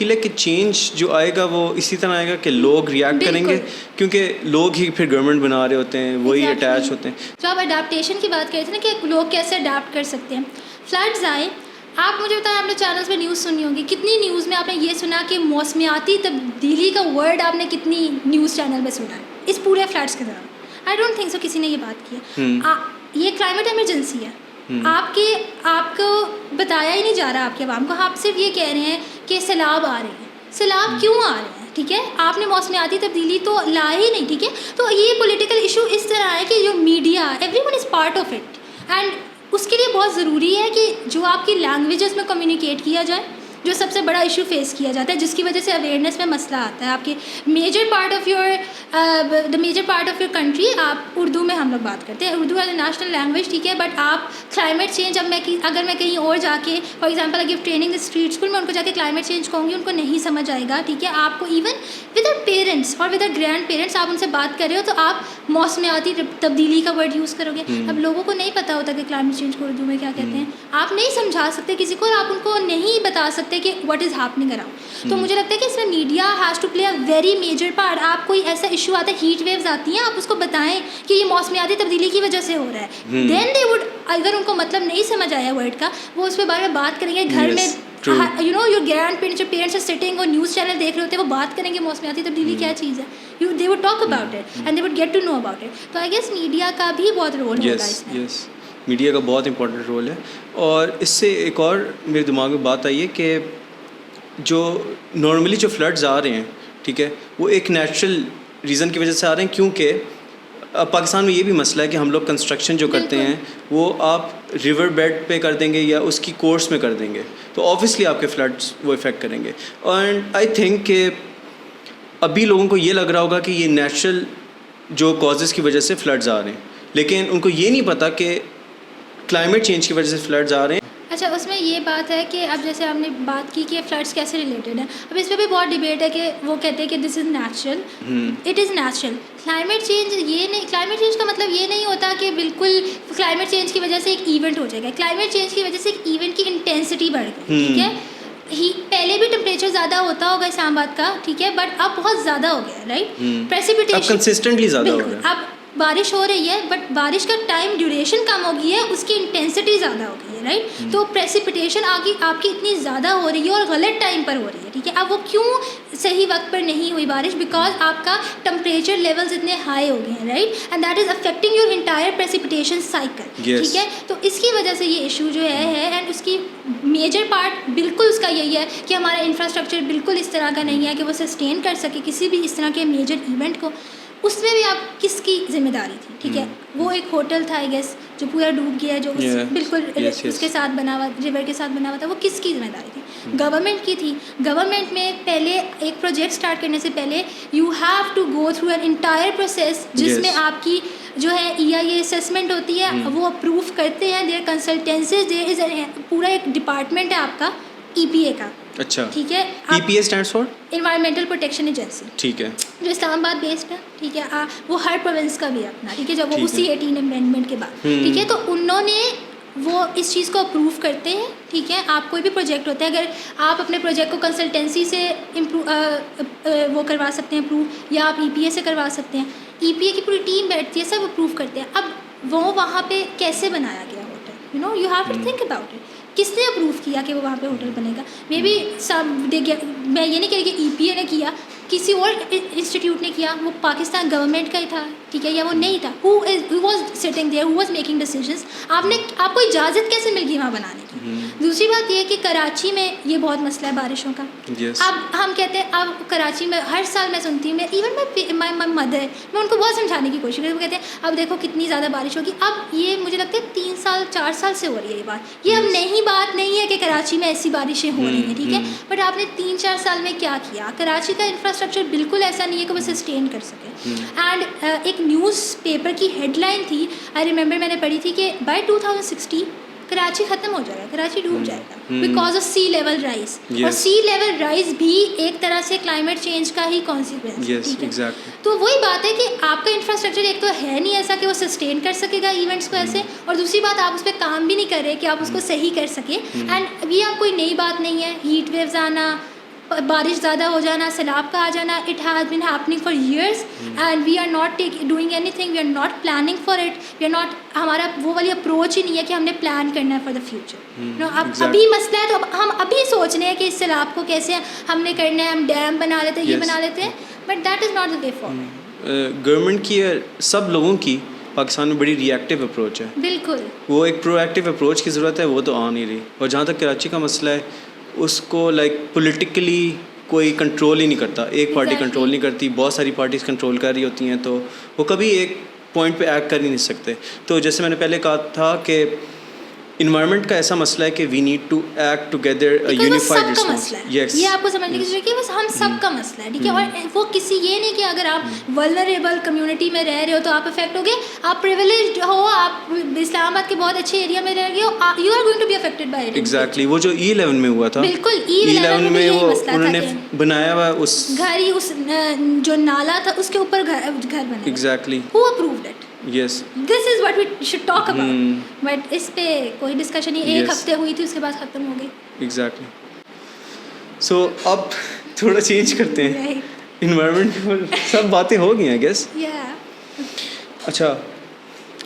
लाइक कि चेंज जो आएगा वो इसी तरह आएगा कि लोग रिएक्ट करेंगे, क्योंकि लोग ही फिर गवर्नमेंट बना रहे होते हैं, वही अटैच होते हैं. जो आप अडेप्टेशन की बात कर रहे थे ना कि लोग कैसे अडेप्ट कर सकते हैं. फ्लड्स आए, आप मुझे बताएं, आपने चैनल्स में न्यूज़ सुनी होगी, कितनी न्यूज़ में आपने ये सुना कि मौसमियाती तब्दीली का वर्ड आपने कितनी न्यूज़ चैनल में सुना है इस पूरे फ्लड्स के दौरान? आई डोंट थिंक सो किसी ने ये बात की है. ये क्लाइमेट इमरजेंसी है. आपको बताया ही नहीं जा रहा आपके आवाम को. आप सिर्फ ये कह रहे हैं कि सैलाब आ रहे हैं. सैलाब क्यों आ रहे हैं, ठीक है, आपने मौसमियाती तब्दीली तो ला ही नहीं, ठीक है. तो ये पॉलिटिकल इशू इस तरह है कि जो media, everyone is part of it, and उसके लिए बहुत ज़रूरी है कि जो आपकी लैंग्वेज है उसमें कम्युनिकेट किया जाए. जो सबसे बड़ा इशू फेस किया जाता है, जिसकी वजह से अवेयरनेस में मसला आता है। आपके major part of your country, आप उर्दू में हम लोग बात करते हैं, Urdu as a national language, ठीक है, बट आप क्लाइमेट चेंज, अगर मैं कहीं और जाके for example give training street school में उनको जाके क्लाइमेट चेंज कहूँगी, उनको नहीं समझ आएगा, ठीक है। आपको इवन विद आवर पेरेंट्स और विद आवर ग्रैंड पेरेंट्स आप उनसे बात कर रहे हो तो आप मौसमियाती तब्दीली का वर्ड यूज़ करोगे। अब लोगों को नहीं पता होता कि क्लाइमेट चेंज को उर्दू में क्या कहते हैं, आप नहीं समझा सकते किसी को, और आप उनको नहीं बता सकते कि व्हाट इज़ हैपनिंग अराउंड। तो मुझे लगता है कि इसमें media has to play a very major part. आप कोई ऐसा इशू आता है, हीट वेव्स आती हैं, आप उसको बताएं कि ये मौसमियाती तब्दीली की वजह से हो रहा है, देन दे वुड, अगर उनको मतलब नहीं समझ आया वर्ड का, वो उस पर बारे में बात करेंगे घर में। You know your grand parents, जो पेरेंट्स सिटिंग और न्यूज़ चैनल देख रहे होते हैं, वो बात करेंगे मौसमियाती तब्दीली क्या चीज़ है, they would talk about it and they would get to know about it. तो आई गेस मीडिया का भी बहुत रोल होगा इसमें। यस, मीडिया का बहुत इंपॉर्टेंट रोल है। और इससे एक और मेरे दिमाग में बात आई है कि जो नॉर्मली जो फ्लड्स आ रहे हैं, ठीक है, वो एक नेचुरल रीज़न की वजह से आ रहे हैं, क्योंकि अब पाकिस्तान में ये भी मसला है कि हम लोग कंस्ट्रक्शन जो करते हैं वो आप रिवर बेड पे कर देंगे या उसकी कोर्स में कर देंगे, तो ऑब्वियसली आपके फ्लड्स वो इफ़ेक्ट करेंगे। एंड आई थिंक कि अभी लोगों को ये लग रहा होगा कि ये नेचुरल जो कॉजेज़ की वजह से फ्लड्स आ रहे हैं, लेकिन उनको ये नहीं पता कि क्लाइमेट चेंज की वजह से फ्लड्स आ रहे हैं। अच्छा, उसमें ये बात है कि अब जैसे आपने बात की कि फ्लड्स कैसे रिलेटेड है, अब इस पर भी बहुत डिबेट है कि वो कहते हैं कि this is natural, it is natural. Climate change ये नहीं, क्लाइमेट चेंज का मतलब ये नहीं होता कि बिल्कुल क्लाइमेट चेंज की वजह से एक इवेंट हो जाएगा। क्लाइमेट चेंज की वजह से एक इवेंट की इंटेंसिटी बढ़ गई, ठीक है। पहले भी टेम्परेचर ज़्यादा होता होगा इस्लामाबाद का, ठीक है, बट अब बहुत ज़्यादा हो गया, राइट। प्रेसिपिटेशन कंसिस्टेंटली ज़्यादा हो रहा है। अब बारिश हो रही है, बट बारिश का टाइम ड्यूरेशन कम हो गई है, उसकी इंटेंसिटी ज़्यादा हो गई है, राइट। तो प्रेसिपिटेशन आपकी इतनी ज़्यादा हो रही है और गलत टाइम पर हो रही है, ठीक है। अब वो क्यों सही वक्त पर नहीं हुई बारिश, बिकॉज आपका टेम्परेचर लेवल्स इतने हाई हो गए हैं, right, and that is affecting your entire precipitation cycle, ठीक है। तो इसकी वजह से ये इशू जो है एंड उसकी मेजर पार्ट बिल्कुल उसका यही है कि हमारा इंफ्रास्ट्रक्चर बिल्कुल इस तरह का नहीं है कि वो सस्टेन कर सके किसी भी इस तरह के मेजर इवेंट को। उसमें भी आप किसकी जिम्मेदारी थी, ठीक है। वो एक होटल था आई गेस जो पूरा डूब गया, जो बिल्कुल उसके साथ बना हुआ, रिवर के साथ बना हुआ था, वो किसकी जिम्मेदारी थी? गवर्नमेंट की थी। गवर्नमेंट में पहले एक प्रोजेक्ट स्टार्ट करने से पहले you have to go through an entire process, जिसमें आपकी जो है EIA असेसमेंट होती है, वो अप्रूव करते हैं, देयर कंसल्टेंसीज, देयर इज़ पूरा एक डिपार्टमेंट है आपका EPA का, अच्छा, ठीक है। EPA stands for environmental protection agency, ठीक है, जो इस्लामाबाद बेस्ड है, ठीक है। वो हर प्रोविंस का भी है अपना, ठीक है, जब वो उसी 18 अमेंडमेंट के बाद, ठीक है। तो उन्होंने वो इस चीज़ को अप्रूव करते हैं, ठीक है। आप कोई भी प्रोजेक्ट होता है, अगर आप अपने प्रोजेक्ट को कंसल्टेंसी से वो करवा सकते हैं अप्रूव, या आप EPA से करवा सकते हैं। EPA की पूरी टीम बैठती है, सब अप्रूव करते हैं। अब वो वहाँ पे कैसे बनाया गया hotel, you know, you have to think about it. किसने अप्रूव किया कि वो वहाँ पे होटल बनेगा? मे बी सब मैं ये नहीं कह रही कि EPA ने किया, किसी और इंस्टीट्यूट ने किया, वो पाकिस्तान गवर्नमेंट का ही था, ठीक है, या वो नहीं था। Who was sitting there, who was making decisions? आपको इजाज़त कैसे मिल गई वहाँ बनाने की? दूसरी बात ये है कि कराची में ये बहुत मसला है बारिशों का। अब हम कहते हैं, अब कराची में हर साल मैं सुनती हूँ, इवन माई मदर, मैं उनको बहुत समझाने की कोशिश करती हूँ, वो कहते हैं अब देखो कितनी ज़्यादा बारिश होगी। अब ये मुझे लगता है 3 साल 4 साल से हो रही है ये बात। ये अब नई बात नहीं है कि कराची में ऐसी बारिशें हो रही हैं, ठीक है, बट आपने 3-4 साल में क्या किया? कराची का इंफ्रास्ट्रक्चर बिल्कुल ऐसा नहीं है कि वो सस्टेन कर सके। एंड एक न्यूज़पेपर की हेडलाइन थी, आई रिमेंबर, मैंने पढ़ी थी कि बाय 2060 कराची ख़त्म हो जाएगा, कराची डूब जाएगा because of sea level rise. और सी लेवल राइज भी एक तरह से क्लाइमेट चेंज का ही कॉन्सिक्वेंस है, ठीक है। तो वही बात है कि आपका इंफ्रास्ट्रक्चर एक तो है नहीं ऐसा कि वो सस्टेन कर सकेगा इवेंट्स को ऐसे, और दूसरी बात आप उस पर काम भी नहीं कर रहे कि आप उसको सही कर सके। एंड ये आप कोई नई बात नहीं है, हीट वेव्स आना, बारिश ज़्यादा हो जाना, सैलाब का आ जाना, it has been happening for years and we are not doing anything, we are not planning for it, we are not, हमारा वो वाली अप्रोच ही नहीं है कि हमने प्लान करना है फॉर द फ्यूचर। नो, अब अभी मसला है, तो अब हम अभी सोच रहे हैं कि इस सैलाब को कैसे हमने करना है, हम डैम बना लेते हैं, ये बना लेते हैं, but that is not the way forward. Government की, सब लोगों की पाकिस्तान में बड़ी रिएक्टिव अप्रोच है, बिल्कुल। वो एक प्रोएक्टिव अप्रोच की ज़रूरत है, वो तो आ नहीं रही। और जहाँ तक कराची का मसला है, उसको लाइक पॉलिटिकली कोई कंट्रोल ही नहीं करता, एक पार्टी कंट्रोल नहीं करती, बहुत सारी पार्टीज कंट्रोल कर रही होती हैं, तो वो कभी एक पॉइंट पे एक्ट कर ही नहीं सकते। तो जैसे मैंने पहले कहा था कि इन्वायरमेंट का ऐसा मसला है कि we need to act together a unified सबका रिस्पांस. मसला है. यस, ये आपको समझने की जरूरत है कि बस हम सबका मसला है, ठीक है. और वो किसी ये नहीं कि अगर आप वल्नरेबल कम्युनिटी में रह रहे हो तो आप अफेक्ट होगे, आप प्रिविलेज्ड हो, आप इस्लामाबाद के बहुत अच्छे एरिया में रह रहे हो, you are going to be affected by it. Exactly. वो जो E11 में हुआ था, बिल्कुल E11 में वो यही मसला था उन्होंने कि बनाया हुआ उस घर ही उस जो नाला था उसके ऊपर घर बना. Exactly. Who approved it? Yes. This is what we should talk about. But इस पे कोई डिस्कशन नहीं. एक Yes. हफ्ते हुई थी, उसके बाद खत्म हो गई. एग्जैक्टली. सो अब थोड़ा चेंज करते हैं. Right. इन्वायरमेंट सब बातें हो गई आई गेस. Yeah. अच्छा,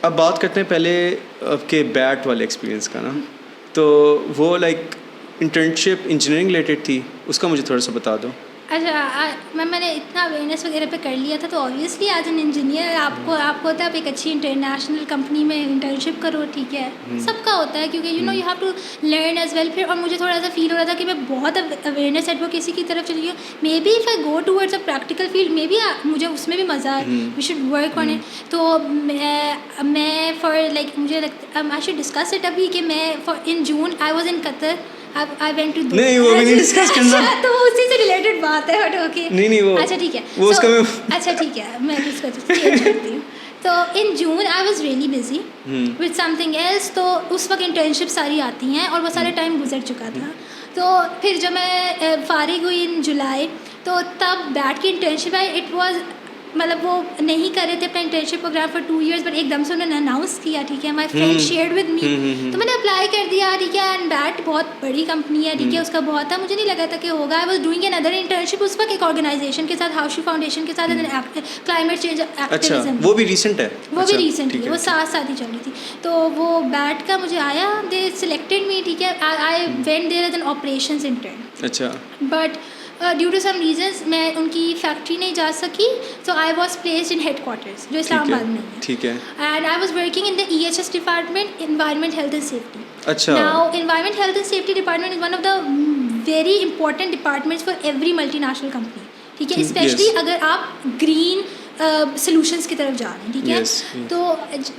अब बात करते हैं पहले आपके बैट वाले एक्सपीरियंस का ना. तो वो लाइक इंटर्नशिप इंजीनियरिंग रिलेटेड थी, उसका मुझे थोड़ा सा बता दो. अच्छा, मैंने इतना अवेयरनेस वगैरह पे कर लिया था, तो ऑब्वियसली एज एन इंजीनियर आपको होता है आप एक अच्छी इंटरनेशनल कंपनी में इंटर्नशिप करो, ठीक है. सबका होता है क्योंकि you know you have to learn as well. फिर और मुझे थोड़ा सा फील हो रहा था कि मैं बहुत अवेयरनेस एडवोकेसी की तरफ चली हूँ. Maybe if I go towards a practical field, maybe मुझे उसमें भी मज़ा है. We should work on it. तो मैं फॉर लाइक मुझे लगता आई शुड डिस्कस इट अभी कि मैं for in June I was in Qatar. I went to नहीं, वो भी नहीं डिस्कस करना. अच्छा, तो उसी से रिलेटेड बात है. बट ओके, नहीं वो अच्छा ठीक है. वो उसका मैं अच्छा ठीक है, मैं इसको चेंज करती हूँ. तो in June I was really busy with something else. तो उस वक्त इंटर्नशिप सारी आती हैं और वो सारा टाइम गुजर चुका था. तो फिर जब मैं फारिग हुई इन जुलाई, तो तब बैठ के इंटर्नशिप आई. इट वाज मतलब वो नहीं कर रहे थे अपना internship program for 2 years, but एकदम से उन्होंने अनाउंस किया, ठीक है. My friend shared with me, तो मैंने अप्लाई कर दिया, ठीक है. एंड बैट बहुत बड़ी कंपनी है, ठीक है. उसका बहुत था, मुझे नहीं लगा था कि होगा. I was doing another internship उस वक्त एक ऑर्गेनाइजेशन के साथ, हाउशी फाउंडेशन के साथ, क्लाइमेट चेंज एक्टिविज्म. अच्छा, वो भी रिसेंट है. वो भी रिसेंट है, वो साथ ही चल रही थी. तो वो बैट का मुझे आया, दे सिलेक्टेड मी, ठीक है. I went there as an operations intern. अच्छा. But due to some reasons मैं उनकी फैक्ट्री नहीं जा सकी. So I was placed in headquarters जो इस्लामाबाद में है, ठीक है. And I was working in the EHS department, environment health and safety. अच्छा. Now environment health and safety department is one of the very important departments for every multinational company, ठीक है. Specially अगर आप ग्रीन सोल्यूशंस की तरफ जा रहे हैं, ठीक है. Yes. तो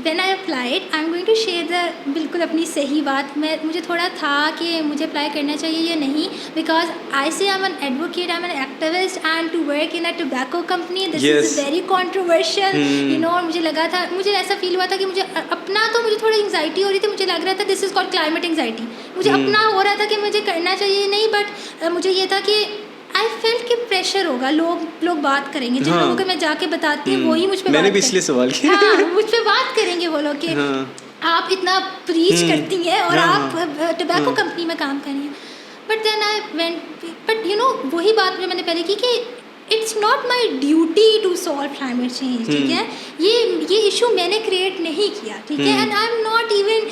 when I applied, I am going to share the बिल्कुल अपनी सही बात. मुझे थोड़ा था कि मुझे अप्लाई करना चाहिए या नहीं, because I say I am an advocate, I am an activist, and to work in a tobacco company, this is very controversial, you know. और मुझे लगा था, मुझे ऐसा फील हुआ था कि मुझे अपना, तो मुझे थोड़ी एंग्जाइटी हो रही थी. मुझे लग रहा था this is called climate anxiety. मुझे अपना हो रहा था कि मुझे करना चाहिए नहीं, बट मुझे ये था कि आई फेल्ट कि प्रेशर होगा, लोग बात करेंगे. जिन लोगों को मैं जाके बताती हूँ वही मुझ पे मैंने भी इसलिए सवाल किया. हाँ, मुझ पे बात करेंगे वो लोग कि आप इतना प्रीच करती हैं और आप टोबैको कंपनी में काम कर रही हैं. But then I went, but you know वही बात मैंने पहले की कि it's not my duty to solve climate change, ठीक है. ये इशू मैंने क्रिएट नहीं किया, ठीक है. And I am not even,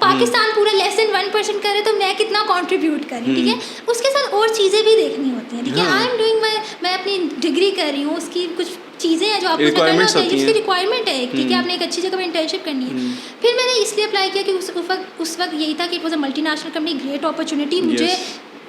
Pakistan पूरा लेस देन 1% करे तो मैं कितना कंट्रीब्यूट करूँ, ठीक है. उसके साथ और चीज़ें भी देखनी होती हैं, ठीक है. आई एम डूइंग मैं अपनी डिग्री कर रही हूँ, उसकी कुछ चीज़ें हैं जो आपको करना होता है, उसकी रिक्वायरमेंट है, ठीक है. आपने एक अच्छी जगह में इंटर्नशिप करनी है. फिर मैंने इसलिए अप्लाई किया कि उस वक्त यही था कि it was a multinational company, great opportunity. मुझे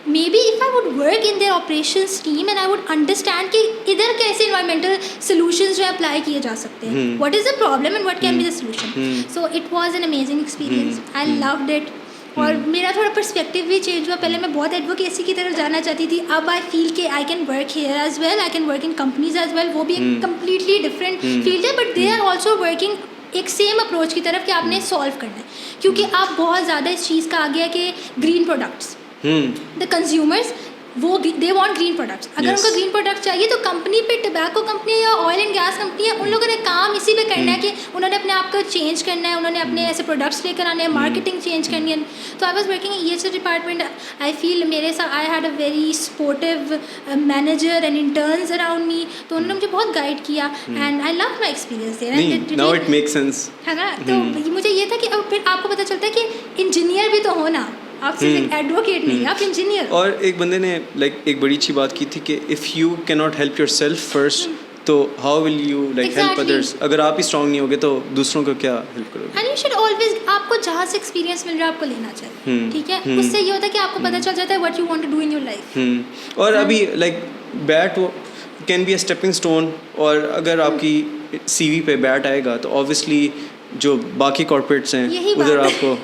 maybe if I would work in their operations team and I would understand कि इधर कैसे इन्वायरमेंटल सोल्यूशंस जो अप्लाई किए जा सकते हैं, what is the problem and what can be the solution. So it was an amazing experience, I loved it. और मेरा थोड़ा पर्सपेक्टिव भी चेंज हुआ. पहले मैं बहुत एडवोकेसी की तरफ जाना चाहती थी, अब आई फील कि I can work here as well, I can work in companies as well. वो भी एक कम्प्लीटली डिफरेंट फील्ड है, but they are also working एक सेम अप्रोच की तरफ कि आपने सॉल्व करना है. क्योंकि आप बहुत ज़्यादा इस चीज़ का आ गया कि ग्रीन प्रोडक्ट्स, द कंज्यूमर्स वो दे वांट ग्रीन प्रोडक्ट्स. अगर उनको ग्रीन प्रोडक्ट चाहिए तो कंपनी पे, टोबैको कंपनी या ऑयल एंड गैस कंपनी है, उन लोगों ने काम इसी पे करना है कि उन्होंने अपने आप को चेंज करना है, उन्होंने अपने ऐसे प्रोडक्ट्स लेकर आने हैं, मार्केटिंग चेंज करनी है. तो I was working in EHS department. I feel मेरे साथ I had a very supportive manager and interns around me. तो उन्होंने मुझे बहुत गाइड किया and I love my experience there. Now it makes sense, है ना. तो मुझे ये था कि अब फिर आपको पता चलता है कि इंजीनियर भी तो हो ना, आप सिर्फ एक एडवोकेट नहीं, आप इंजीनियर. और एक बंदे ने एक बड़ी अच्छी बात की थी कि if you can not help yourself first, तो how will you help others. अगर आप ही स्ट्रांग नहीं होगे तो दूसरों को क्या हेल्प करोगे. एंड यू शुड ऑलवेज, आपको जहाँ से एक्सपीरियंस मिल रहा है आपको लेना चाहिए, ठीक है. उससे ये होता है कि आपको पता चल जाता है what you want to do in your life. और अभी BAT can be a stepping stone. और अगर आपकी CV पे बैट आएगा तो ऑब्वियसली जो बाकी कॉर्पोरेट्स हैं उधर आपको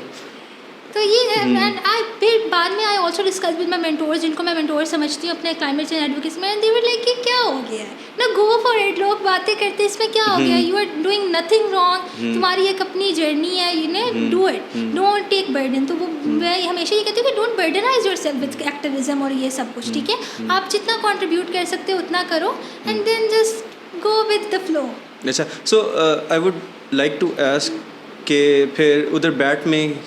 तो ये एंड आई फिर बाद में I also discuss with my mentors, जिनको मैं मेंटोर समझती हूँ अपने क्लाइमेट चेंज एडवोकेसी में, दे वर लाइक कि क्या हो गया है ना, गो फॉर इट, लोग बातें करते हैं इसमें क्या हो गया, you are doing nothing wrong, तुम्हारी एक अपनी जर्नी है, you know do it, don't take burden. तो वो मैं हमेशा ये कहती हूँ कि don't burdenise yourself with activism और ये सब कुछ, ठीक है, आप जितना कॉन्ट्रीब्यूट कर सकते हो उतना करो and then just go with the flow. अच्छा, so I would like to ask कि फिर उधर बैट में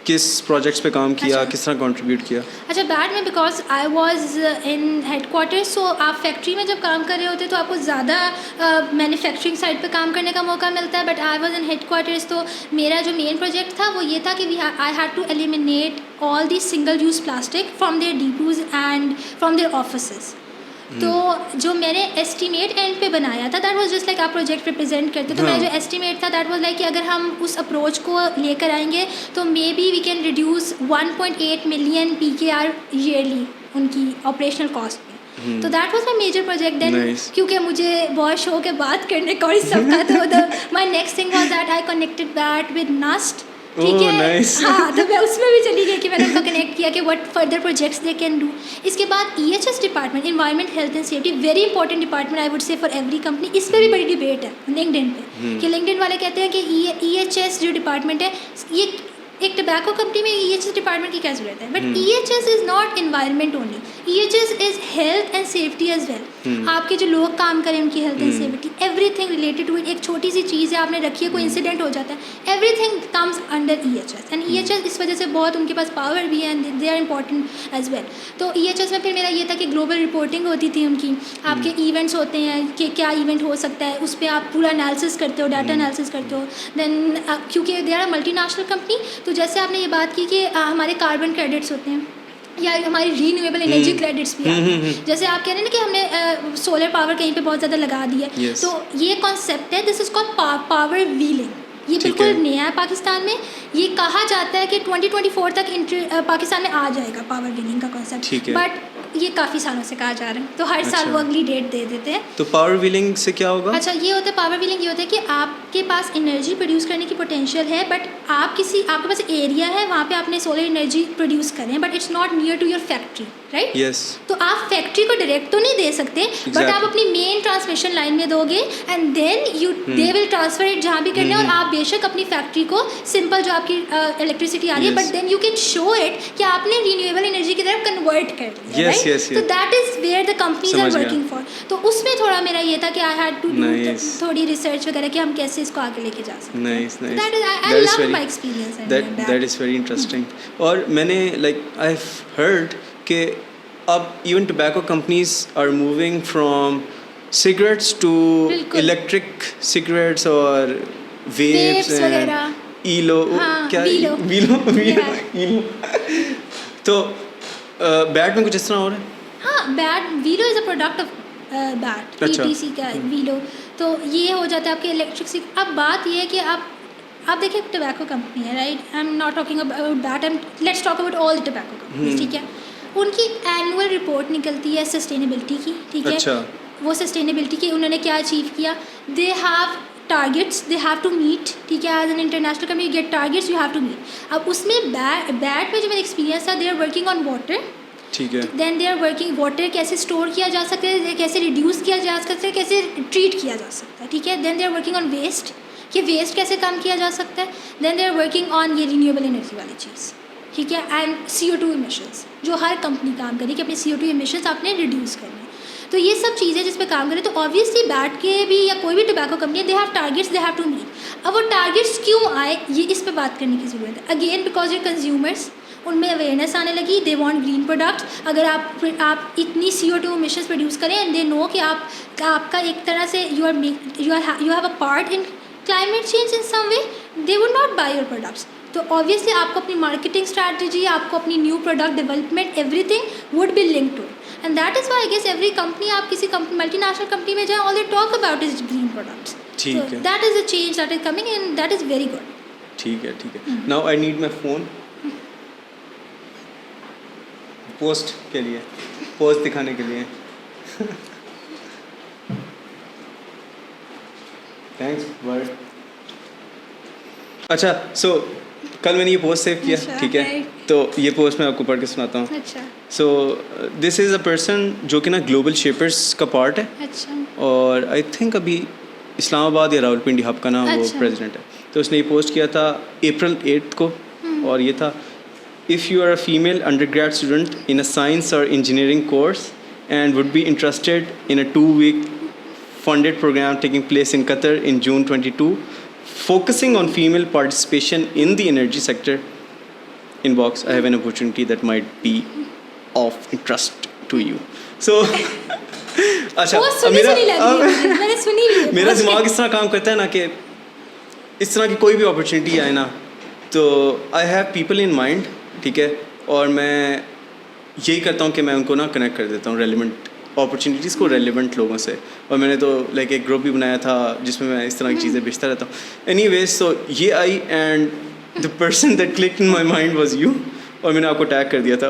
किस प्रोजेक्ट्स पे काम किया, अच्छा। किस तरह कंट्रीब्यूट किया? अच्छा, बैट में because I was in headquarters, सो आप फैक्ट्री में जब काम कर रहे होते तो आपको ज़्यादा मैन्युफैक्चरिंग साइड पे काम करने का मौका मिलता है, but I was in headquarters. तो मेरा जो मेन प्रोजेक्ट था वो ये था कि I had to eliminate all the single use plastic from their depots and from their offices. तो जो मैंने एस्टीमेट एंड पे बनाया था दैट वाज जस्ट लाइक आप प्रोजेक्ट रिप्रेजेंट करते, तो मेरा जो एस्टीमेट था दैट वाज लाइक कि अगर हम उस अप्रोच को लेकर आएंगे तो maybe we can reduce 1.8 million PKR yearly उनकी ऑपरेशनल कॉस्ट में। तो that was my major project then, क्योंकि मुझे बहुत शौक है बात करने का और इस सब का, तो my next thing was that I connected that with NUST, ठीक है, हाँ, तो मैं उसमें भी चली गई कि मैंने उनको कनेक्ट किया कि what further projects they can do. इसके बाद EHS department, environment health and safety, very important department I would से फॉर एवरी कंपनी। इस पर भी बड़ी डिबेट है लिंक्डइन पे कि लिंक्डइन वाले कहते हैं कि EHS जो डिपार्टमेंट है, ये एक टबैको कंपनी में EHS डिपार्टमेंट की क्या जरूरत है, but EHS is not environment only, EHS is health and safety as well. आपके जो लोग काम करें उनकी health and safety, everything related to it. एक छोटी सी चीज़ है आपने रखी है, कोई इंसिडेंट हो जाता है, everything comes under EHS and EHS इस वजह से बहुत उनके पास पावर भी है and they are important as well. तो EHS में फिर मेरा ये था कि ग्लोबल रिपोर्टिंग होती थी उनकी, आपके इवेंट्स होते हैं कि क्या इवेंट हो सकता है, उस पर आप पूरा एनालिसिस करते हो, डाटा एनालिसिस करते हो। देन क्योंकि दे आर मल्टीनेशनल कंपनी, तो जैसे आपने ये बात की कि हमारे कार्बन क्रेडिट्स होते हैं या हमारी रीन्यूएबल एनर्जी क्रेडिट्स भी आते हैं, जैसे आप कह रहे हैं ना कि हमने सोलर पावर कहीं पे बहुत ज़्यादा लगा दी है, तो ये कॉन्सेप्ट है, this is called power wheeling. ये बिल्कुल नया है पाकिस्तान में, ये कहा जाता है कि 2024 तक पाकिस्तान में आ जाएगा पावर व्हीलिंग का कॉन्सेप्ट, बट ये काफ़ी सालों से कहा जा रहा है, तो हर साल वो अगली डेट दे देते हैं। तो पावर व्हीलिंग से क्या होगा? अच्छा, ये होता है पावर व्हीलिंग, ये होता है कि आपके पास एनर्जी प्रोड्यूस करने की पोटेंशियल है, बट आपके पास एरिया है, वहाँ पे आपने सोलर एनर्जी प्रोड्यूस करें, but it's not near to your factory, right? Yes. तो आप फैक्ट्री को डायरेक्ट तो नहीं दे सकते, बट आप अपनी मेन ट्रांसमिशन लाइन में दोगे and then they will transfer it जहाँ भी करना है, और आप बेशक अपनी फैक्ट्री को सिंपल जो आपकी इलेक्ट्रिसिटी आ रही है, but then you can show it कि आपने रिन्यूएबल एनर्जी की तरफ कन्वर्ट कर लिया, राइट? तो that is where the companies are working for. तो उसमें थोड़ा मेरा ये था कि आई हैड टू डू थोड़ी रिसर्च वगैरह कि हम कैसे इसको आगे लेके जा सकते हैं। Nice, nice, that is I love my experience, that is very interesting. और मैंने लाइक आई हैव हर्ड कि अब even tobacco companies are moving from cigarettes to electric cigarettes और वेप्स वगैरह, ईलो, क्या वीलो तो बैट में कुछ इस तरह हो रहा है? हाँ, bat willow is a product of bat, PTC का वीलो। तो ये हो जाता है आपके इलेक्ट्रिक। अब बात ये है कि आप देखिए टोबैको कंपनी है, right? I am not talking about bat, let's talk about all the tobacco companies, ठीक है? उनकी एनुअल रिपोर्ट निकलती है सस्टेनेबिलिटी की, ठीक है? अच्छा। वो सस्टेनेबिलिटी की उन्होंने क्या अचीव किया, they have targets they have to meet, ठीक है? As an international company you get targets, you have to meet. अब उसमें बैट में जो मेरा एक्सपीरियंस था, they are working on water, ठीक है? Then they are working water कैसे स्टोर किया जा सकता है, कैसे रिड्यूस किया जा सकता है, कैसे ट्रीट किया जा सकता है, ठीक है? Then they are working on waste, कि वेस्ट कैसे कम किया जा सकता है। Then they are working on ये रिन्यूएबल एनर्जी वाली चीज़, ठीक है? एंड CO2 इमिशंस, जो हर कंपनी काम करी कि अपने CO2 इमिशंस आपने रिड्यूस करने। तो ये सब चीज़ें जिस पे काम करें, तो ऑब्वियसली बैट के भी या कोई भी tobacco company, they have targets, they have to meet. अब वो टारगेट्स क्यों आए, ये इस पे बात करने की ज़रूरत है। अगेन बिकॉज ये कंज्यूमर्स, उनमें अवेयरनेस आने लगी, दे वांट ग्रीन प्रोडक्ट्स। अगर आप इतनी CO2 इमिशंस प्रोड्यूस करें एंड दे नो कि आपका एक तरह से you have a part in climate change in some way, they would not buy your products. तो ऑब्वियसली आपको अपनी मार्केटिंग स्ट्रैटेजी, आपको अपनी new product development, everything would be link to it. And that is why I guess every company, आप किसी multinational company में जाए, all they talk about is green products. ठीक है, that is a change that is coming and that is very good. ठीक है, ठीक है। Now I need my phone post के लिए, पोस्ट दिखाने के लिए। Thanks word. अच्छा, सो कल मैंने ये पोस्ट सेव किया, अच्छा, ठीक है, right. तो ये पोस्ट मैं आपको पढ़ के सुनाता हूँ. अच्छा so this is a person जो कि ना ग्लोबल शेपर्स का पार्ट है, अच्छा और आई थिंक अभी इस्लामाबाद या रावलपिंडी हब का ना वो अच्छा. प्रेसिडेंट है. तो उसने ये पोस्ट किया था अप्रैल 8 को, और ये था, if you are a female undergrad student in a science और engineering course and would be interested in a 2-week funded program taking place in Qatar in June 22, focusing on female participation in the energy sector. Inbox, I have an opportunity that might be of interest to you. So, अच्छा, वो सुनी लगी है, मैंने सुनी भी है. मेरा दिमाग इस तरह काम करता है ना कि इस तरह की कोई भी अपॉर्चुनिटी आए ना, तो I have people in mind, ठीक है, और मैं यही करता हूँ कि मैं उनको ना कनेक्ट कर देता हूँ रेलिवेंट अपॉर्चुनिटीज़ को रेलिवेंट लोगों से. और मैंने तो लाइक एक ग्रुप भी बनाया था जिसमें मैं इस तरह की चीज़ें बेचता रहता हूँ. एनीवेज, सो ये I and the person that clicked in my mind was you, और मैंने आपको टैग कर दिया था,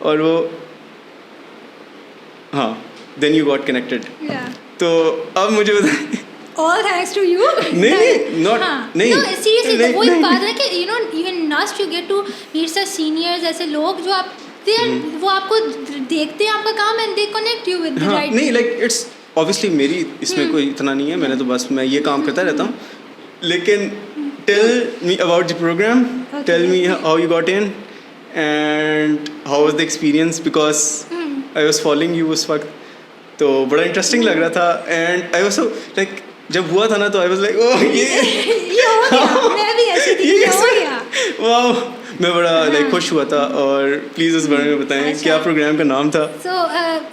और वो हाँ, देन यू गॉट कनेक्टेड. तो अब मुझे बताएं. All thanks to you. नहीं, not नहीं. No, seriously, नहीं, वो एक नहीं. बात है कि even must you get to meet such seniors, ऐसे लोग जो आप वो आपको देखते हैं आपका काम and they connect you with the right. नहीं, like it's obviously मेरी इसमें कोई इतना नहीं है, मैंने तो बस मैं ये काम करता रहता हूँ. लेकिन tell me about the program. Okay. Tell me how you got in and how was the experience, because I was following you उस वक्त, तो बड़ा इंटरेस्टिंग लग रहा था. एंड आई वाज लाइक, जब हुआ था ना तो आई वाज लाइक ओह ये हो गया, मैं भी ऐसी थी, ये हो गया. वाह, मैं बड़ा लाइक खुश हुआ था. और प्लीज़ उस बारे में बताएं, अच्छा. क्या प्रोग्राम का नाम था? So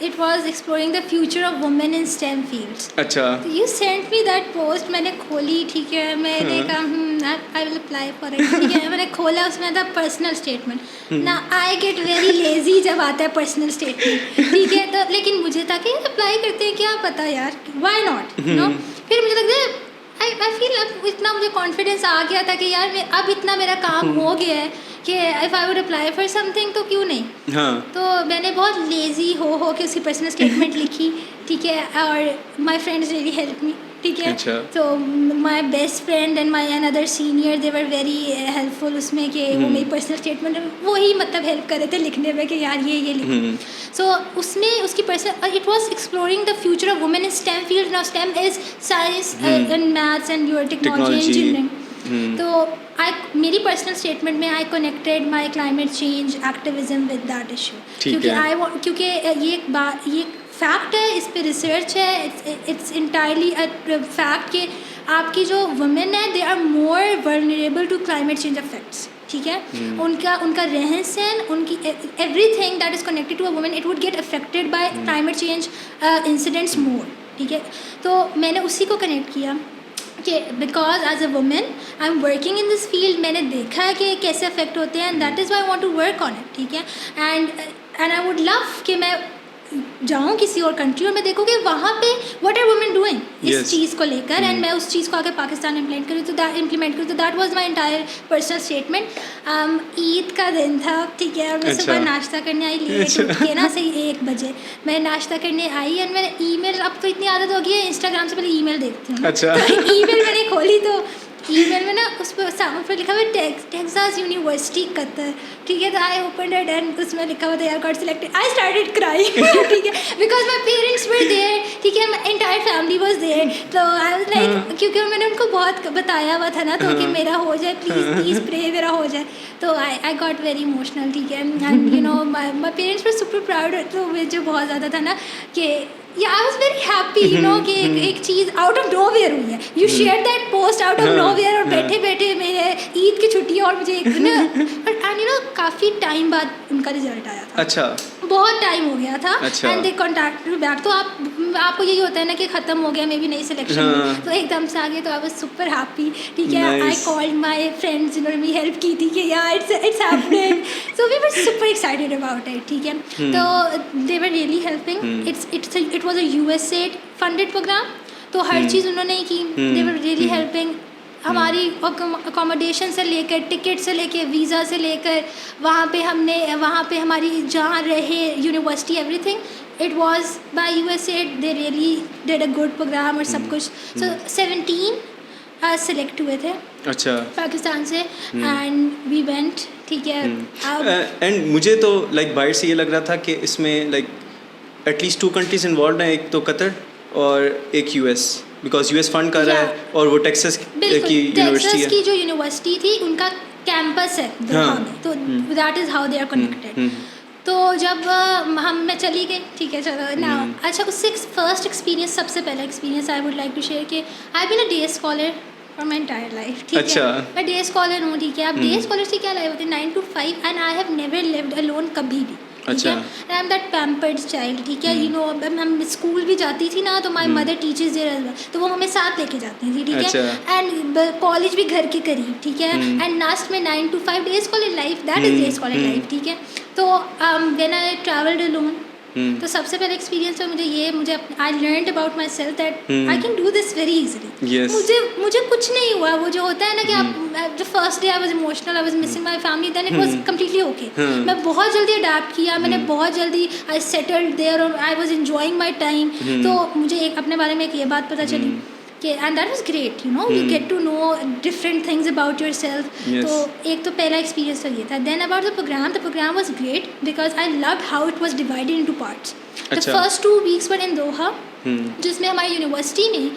it was exploring the future of women in STEM fields. अच्छा. You sent me that post, मैंने खोली, ठीक है, मैंने कहा I will apply for it, ठीक है. मैंने खोला, उसमें था पर्सनल स्टेटमेंट. ना आई गेट वेरी लेजी जब आता है पर्सनल स्टेटमेंट, ठीक है. तो लेकिन मुझे था कि अप्लाई करते हैं, क्या पता यार, व्हाई नॉट, यू नो. फिर मुझे लगता है आई फील अब इतना मुझे कॉन्फिडेंस आ गया था कि यार अब इतना मेरा काम हो गया है कि if I would apply for something तो क्यों नहीं. हाँ. तो मैंने बहुत लेज़ी हो के उसकी पर्सनल स्टेटमेंट लिखी, ठीक है. और my friends really help me, ठीक है. अच्छा. तो my best friend and my another senior they were very helpful उसमें कि वो मेरी पर्सनल स्टेटमेंट वही मतलब हेल्प कर रहे थे लिखने में कि यार ये लिखो. सो उसमें उसकी personal it was exploring the future of women in stem field. Now stem is science and maths and your technology engineering. तो मेरी पर्सनल स्टेटमेंट में I connected my climate change activism with that issue, क्योंकि ये fact है, इस पे research है. It's entirely a fact कि आपकी जो वुमेन है they are more vulnerable to climate change effects, ठीक है. उनका रहन सहन, उनकी everything that is connected to a women it would get affected by climate change incidents more, ठीक है. तो मैंने उसी को कनेक्ट किया कि because as a women I am working in this field. मैंने देखा है कि कैसे अफेक्ट होते हैं and that is why I want to work on it, ठीक है. एंड आई वुड लव कि मैं जाऊँ किसी और कंट्री और मैं देखूँ कि वहाँ पे व्हाट आर वुमेन डूइंग इस चीज़ को लेकर एंड मैं उस चीज़ को आगे पाकिस्तान इम्प्लीमेंट करूँ. तो that was my entire personal statement. Eid का दिन था, ठीक है, और मैं सुबह नाश्ता करने आई लेट उठ के ना, सही 1 बजे मैं नाश्ता करने आई एंड मैंने ईमेल, अब तो इतनी आदत हो गई है इंस्टाग्राम से पहले ईमेल देखती हूँ. अच्छा. तो ईमेल मैंने खोली तो ईमेल में ना उस पर लिखा हुआ टेक्सास यूनिवर्सिटी कतर, ठीक है. तो आई ओपन इट एंड उसमें लिखा हुआ था यार got selected. I started crying, ठीक है, because my parents were there, ठीक है, my entire family was there. तो आई वाज लाइक, क्योंकि मैंने उनको बहुत बताया हुआ था ना, तो कि मेरा हो जाए प्लीज़ प्रे मेरा हो जाए. तो आई गॉट वेरी इमोशनल, ठीक है. And you know my parents were super proud. तो मुझे बहुत ज़्यादा था ना कि I was very happy, you know, कि एक चीज़ आउट ऑफ नोवेयर हुई है. You share that post out of nowhere और बैठे बैठे मेरे ईद की छुट्टी और मुझे एक ना एंड यू नो काफ़ी टाइम बाद उनका रिजल्ट आया था. अच्छा. बहुत टाइम हो गया था. अच्छा. And they contacted back. तो आपको यही होता है ना कि ख़त्म हो गया, मे बी नई सिलेक्शन, तो एकदम से आ गए. तो आई वाज सुपर हैप्पी, ठीक है. आई कॉल्ड माई फ्रेंड्स जिन्होंने भी हेल्प की थी कि यार it's happening. So we were super excited about it, ठीक है. तो they were really helping. It was a USAID funded programme. तो हर चीज़ उन्होंने की. They were really helping. हमारी अकोमोडेशन से लेकर टिकट से लेकर वीज़ा से लेकर वहाँ पे हमारी जहाँ रहे university everything it was by USAID. They really did a good program और सब कुछ. सो 17 सेलेक्ट हुए थे अच्छा पाकिस्तान से एंड वी वेंट, ठीक है। एंड मुझे तो लाइक बाहर से ये लग रहा था कि इसमें लाइक एटलीस्ट 2 कंट्रीज इन्वॉल्व हैं, एक तो कतर और एक यूएस, बिकॉज यूएस फंड कर रहा है और वो टेक्सास की यूनिवर्सिटी है। की जो यूनिवर्सिटी थी उनका कैंपस है दोहा में, तो that is how they are connected. तो जब मैं चली गई, ठीक है चलो ना। अच्छा, उससे फर्स्ट एक्सपीरियंस, सबसे पहला experience I would like to share कि I been a day scholar for my entire life, ठीक अच्छा। है। मैं डे स्कॉलर हूँ, ठीक है। अब डे स्कॉलर से क्या लाइफ होती है, 9 to 5, and I have never lived alone कभी भी, ठीक है। I am that pampered child, ठीक है। यू नो, हम स्कूल भी जाती थी ना, तो माई मदर टीचर्स देयर, तो वो हमें साथ लेके जाती थी, ठीक है। एंड कॉलेज भी घर के करीब, ठीक है। एंड लास्ट में 9 to 5 day scholar life, that is day scholar life, ठीक है। तो व्हेन आई ट्रैवल्ड अलोन, तो सबसे पहले एक्सपीरियंस है मुझे I learned about my self that I can do this very easily. मुझे कुछ नहीं हुआ। वो जो होता है ना कि आप the first day I was emotional, I was missing my family, then it was completely okay. मैं बहुत जल्दी अडेप्ट किया, मैंने बहुत जल्दी आई सेटल्ड देयर और I was enjoying my time. तो मुझे एक अपने बारे में एक ये बात पता चली कि and that was great, you know, you get to know different things about yourself. तो एक तो पहला एक्सपीरियंस तो ये था। Then about the programme was great because I loved how it was divided into parts. The first 2 weeks were in Doha, जिसमें हमारी university में,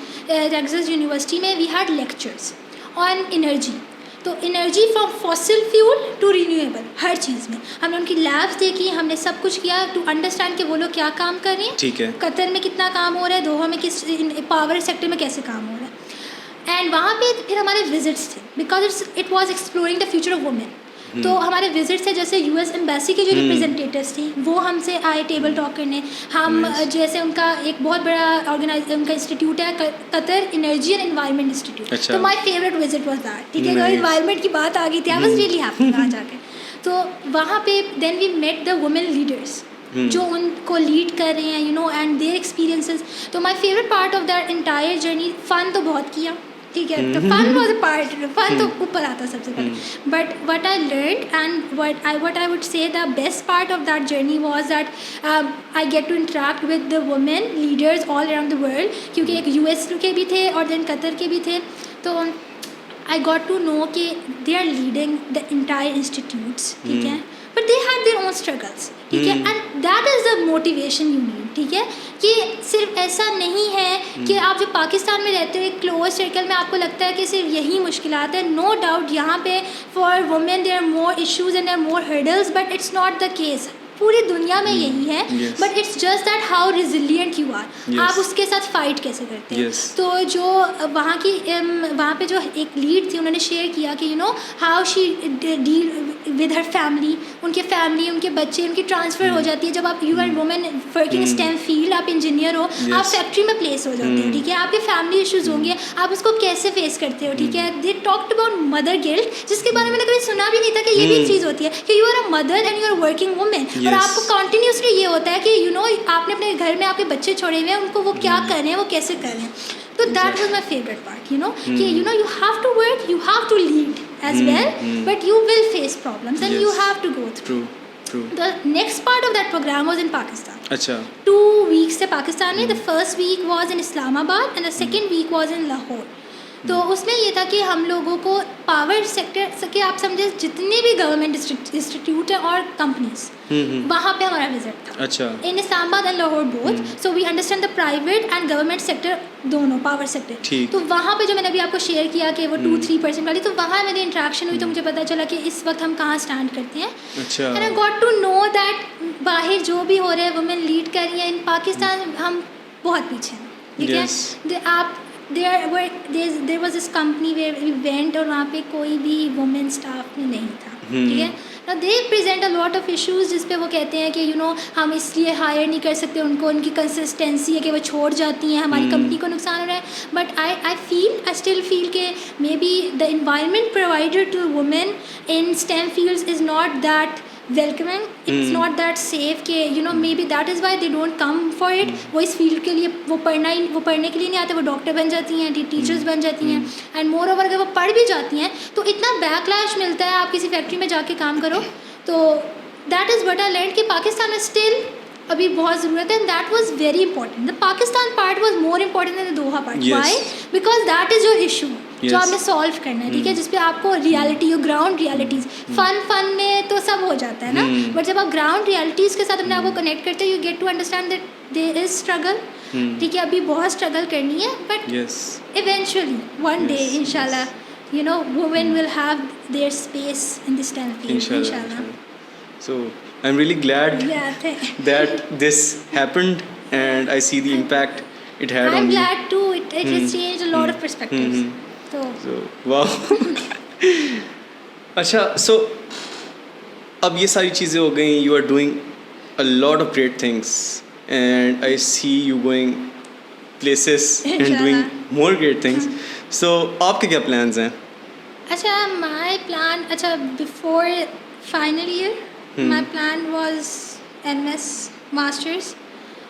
टेक्सास यूनिवर्सिटी में, we had lectures on energy. तो energy from fossil fuel to renewable, हर चीज़ में हमने उनकी labs देखी, हमने सब कुछ किया टू अंडरस्टैंड कि वो लोग क्या काम कर रहे हैं, ठीक है। कतर में कितना काम हो रहा है, दोहा में किस पावर सेक्टर में कैसे काम हो रहा है। एंड वहाँ पे फिर हमारे विजिट्स थे because it was exploring the future of women. तो हमारे विजिट्स थे, जैसे यूएस एम्बेसी के जो रिप्रेजेंटेटिव्स थी वो हमसे आए टेबल टॉक करने। हम जैसे उनका एक बहुत बड़ा उनका इंस्टीट्यूट है, Qatar energy and environment institute. तो my favourite visit was that, ठीक है। अगर एनवायरनमेंट की बात आ गई थी, आई वाज रियली हैप्पी वहाँ जाके। तो वहाँ पे then we met the women leaders जो उनको लीड कर रहे हैं, you know, and their experiences. तो my favourite part of that entire journey, fun तो बहुत किया, ठीक है। तो fun was a part, fun तो ऊपर आता सबसे पहले। But what I learned and what I would say the best part of that journey was that I get to interact with the women leaders all around the world, क्योंकि एक US के भी थे और देन कतर के भी थे। तो आई गॉट टू नो कि they are leading the entire institutes, ठीक है, but they had their own struggles, ठीक है। And that is the motivation you need, ठीक है। कि सिर्फ ऐसा नहीं है कि आप जो पाकिस्तान में रहते हो एक क्लोज सर्कल में आपको लगता है कि सिर्फ यही मुश्किलात है। नो डाउट यहाँ पे for women there are more issues and there are more hurdles, but it's not the case. पूरी दुनिया में यही है, but it's just that how resilient you are, आप उसके साथ फाइट कैसे करते हैं। तो जो वहाँ पे जो एक लीड थी, उन्होंने शेयर किया कि you know how she deal with her family, उनके बच्चे, उनकी ट्रांसफ़र हो जाती है। जब आप you are women working STEM field, आप इंजीनियर हो, आप फैक्ट्री में प्लेस हो जाते हैं, ठीक है। आपके फैमिली इश्यूज़ होंगे, आप उसको कैसे फेस करते हो, ठीक है। They talked about mother guilt, जिसके बारे में मैंने कभी सुना भी नहीं था कि ये भी एक चीज़ होती है कि you are a mother and you are working women, और आपको कॉन्टीन्यूसली ये होता है कि यू नो आपने अपने घर में आपके बच्चे छोड़े हुए हैं, उनको वो क्या कर रहे हैं, वो कैसे कर रहे हैं। तो that was my favourite part, you know, कि you know you have to work, you have to lead as well, but you will face problems and you have to go through. True. The next part of that program was in Pakistan. अच्छा. 2 weeks थे पाकिस्तान में. The first week was in Islamabad and the second week was in Lahore. तो उसमें ये था कि हम लोगों को पावर सेक्टर के आप समझे जितने भी गवर्नमेंट इंस्टीट्यूट हैं और कंपनीज, वहाँ पे हमारा विजिट था. अच्छा. In Islamabad and Lahore both. So we understand the private and government sector दोनों, पावर सेक्टर. तो वहाँ पे जो मैंने अभी आपको शेयर किया कि वो 2-3% वाली, तो वहाँ मेरी इंट्रैक्शन हुई तो मुझे पता चला कि इस वक्त हम कहाँ स्टैंड करते हैं. And I got to know that बाहर जो भी हो रहा है वुमेन लीड कर रही है. इन पाकिस्तान हम बहुत पीछे हैं, ठीक है. आप there was this company where we went और वहाँ पे कोई भी वुमेन स्टाफ में नहीं था, ठीक है. Now they present a lot of issues जिस पे वो कहते हैं कि you know हम इसलिए हायर नहीं कर सकते उनको, उनकी कंसिस्टेंसी है कि वो छोड़ जाती हैं, हमारी कंपनी को नुकसान हो रहा है. बट I still feel कि maybe the environment provided to women in STEM fields is not that welcoming, it's not that safe कि you know maybe that is why they don't come for it. वो इस field के लिए वो पढ़ने के लिए नहीं आते, वो डॉक्टर बन जाती हैं, टीचर्स बन जाती हैं. एंड मोर ओवर अगर वो पढ़ भी जाती हैं तो इतना बैकलैश मिलता है आप किसी फैक्ट्री में जाके काम करो. तो that is what I learned कि पाकिस्तान में स्टिल अभी बहुत ज़रूरत है. And that was very important. The Pakistan part was more important than the Doha part. Why? Because that is your issue. जो आपने सॉल्व करना है, ठीक है, जिस पे आपको रियलिटी और ग्राउंड रियलिटीज़, फन में तो सब हो जाता है ना, बट जब आप ग्राउंड रियलिटीज़ के साथ अपने आप को कनेक्ट करते हो, you get to understand that there is struggle, ठीक है, अभी बहुत स्ट्रगल करनी है, बट इवेंचुअली वन डे इंशाल्लाह, you know, women will have their space in this kind of field, inshallah. So I'm really glad that this happened, and I see the impact it had on you. I'm glad too. It has changed a lot of perspectives. So wow. अच्छा, so अब ये सारी चीज़ें हो गई. You are doing a lot of great things, and I see you going places and doing more great things. So आपके क्या plans हैं? अच्छा, my plan, अच्छा, before final year, my plan was MS masters.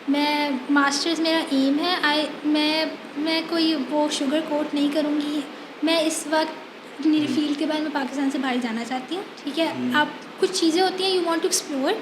मैं masters मेरा M है. मैं कोई वो शुगर कोट नहीं करूँगी. मैं इस वक्त मेरी फील्ड के बाद मैं पाकिस्तान से बाहर जाना चाहती हूँ, ठीक है. आप कुछ चीज़ें होती हैं, you want to explore,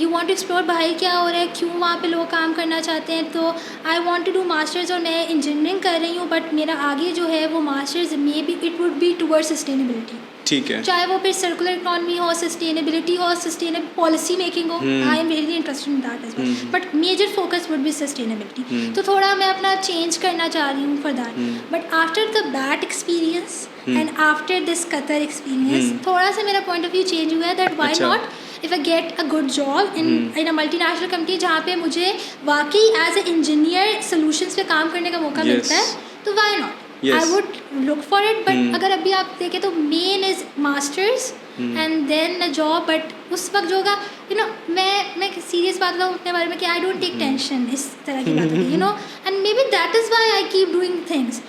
you want to explore बाहर क्या हो रहा है, क्यों वहाँ पे लोग काम करना चाहते हैं. तो I want to do masters, और मैं इंजीनियरिंग कर रही हूँ, बट मेरा आगे जो है वो masters maybe it would be towards sustainability, ठीक है, चाहे वो फिर सर्कुलर इकॉनमी हो, सस्टेनेबिलिटी हो, सस्टेनेबल पॉलिसी मेकिंग हो. I am really interested in that as well, but major focus would be sustainability. तो थोड़ा मैं अपना चेंज करना चाह रही हूँ for that. But after the bad experience and after this Qatar experience, थोड़ा सा मेरा पॉइंट ऑफ व्यू चेंज हुआ है that why not if I get a good job in a multinational company जहाँ पे मुझे वाकई एज ए इंजीनियर सोल्यूशंस पे काम करने का मौका मिलता है, तो why not. I would look for it, but अगर अभी आप देखें तो main is masters and then a job. But उस वक्त जो होगा, यू नो, मैं सीरियस बात बताऊँ अपने बारे में कि आई डोंट टेक टेंशन इस तरह की बातों की, you know, and maybe that is why I keep doing things.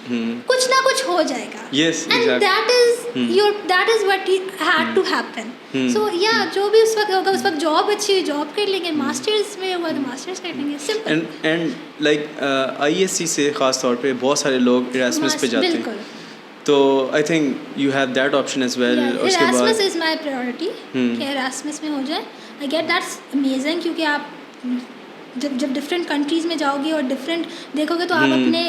कुछ ना कुछ हो जाएगा, and that is what had to happen. So yeah जो भी उस वक्त होगा, उस वक्त जॉब अच्छी हुई जॉब कर लेंगे, मास्टर्स में हुआ तो मास्टर्स कर लेंगे, सिंपल. एंड लाइक ISC से ख़ास तौर पे बहुत सारे लोग इरास्मस पे जाते हैं, तो I think you have that option as well. उसके बाद इरास्मस इज़ माई प्रायोरिटी कि इरास्मस में हो जाए. आई गेट दैट्स अमेजिंग, क्योंकि आप जब डिफरेंट कंट्रीज़ में जाओगे और डिफरेंट देखोगे तो आप अपने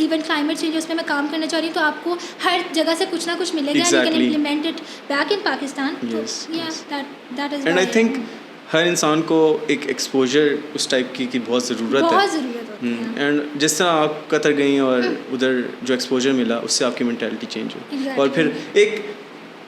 इवन क्लाइमेट चेंज उसमें मैं काम करना चाह रही हूँ, तो आपको हर जगह से कुछ ना कुछ मिलेगा, and you can implement it back in Pakistan. That is and I think हर इंसान को एक एक्सपोजर उस टाइप की बहुत ज़रूरत होती है. एंड जिस तरह आप कतर गई और उधर जो एक्सपोजर मिला, उससे आपकी मेंटालिटी चेंज हुई, और फिर एक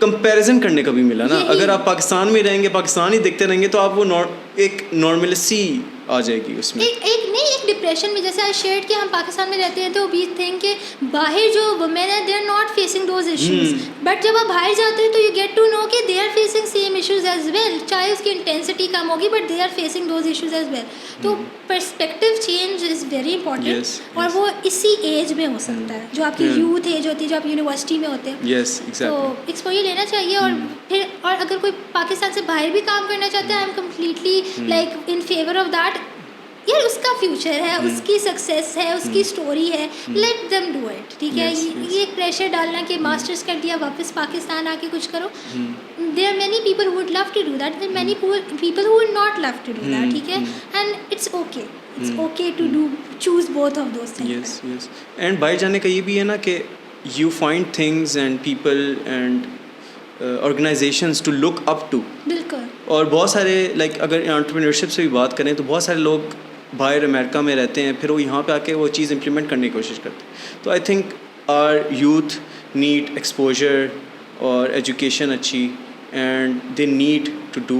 कंपैरिजन करने का भी मिला ना. अगर आप पाकिस्तान में रहेंगे, पाकिस्तान ही देखते रहेंगे, तो आप वो एक नॉर्मलिसी आ जाएगी उसमें. एक डिप्रेशन में, जैसे आई शेयर्ड कि हम पाकिस्तान में रहते हैं तो वी थिंक कि बाहर जो वुमेन है they are not facing those issues, but जब आप बाहर जाते हो तो यू गेट टू नो कि they are facing same issues as well. चाहे उसकी इंटेंसिटी कम होगी, but they are facing those issues as well. तो perspective change is very important, और वो इसी एज में हो सकता है जो आपकी यूथ एज होती है, जो आप यूनिवर्सिटी में होते हैं. तो एक्सपोजर लेना चाहिए. और अगर कोई पाकिस्तान से बाहर भी काम करना चाहता है, I am completely like in favour of that. यार उसका फ्यूचर है, उसकी सक्सेस है, उसकी स्टोरी है, लेट देम डू इट, ठीक है. ये प्रेशर डालना कि मास्टर्स कर दिया वापस पाकिस्तान आके कुछ करो, there are many people would love to do that, there many people who would not love to do that, ठीक है. And it's okay to do choose both of those things. Yes. And बाहर जाने का ये भी है ना कि you find things and people and organisations to look up to. बिल्कुल. और बहुत सारे लाइक अगर एंटरप्रेन्योरशिप से भी बात करें तो बहुत सारे लोग बाहर अमेरिका में रहते हैं, फिर वो यहाँ पे आके वो चीज़ इम्प्लीमेंट करने की कोशिश करते हैं. तो I think our youth need exposure और एजुकेशन अच्छी, and they need to do.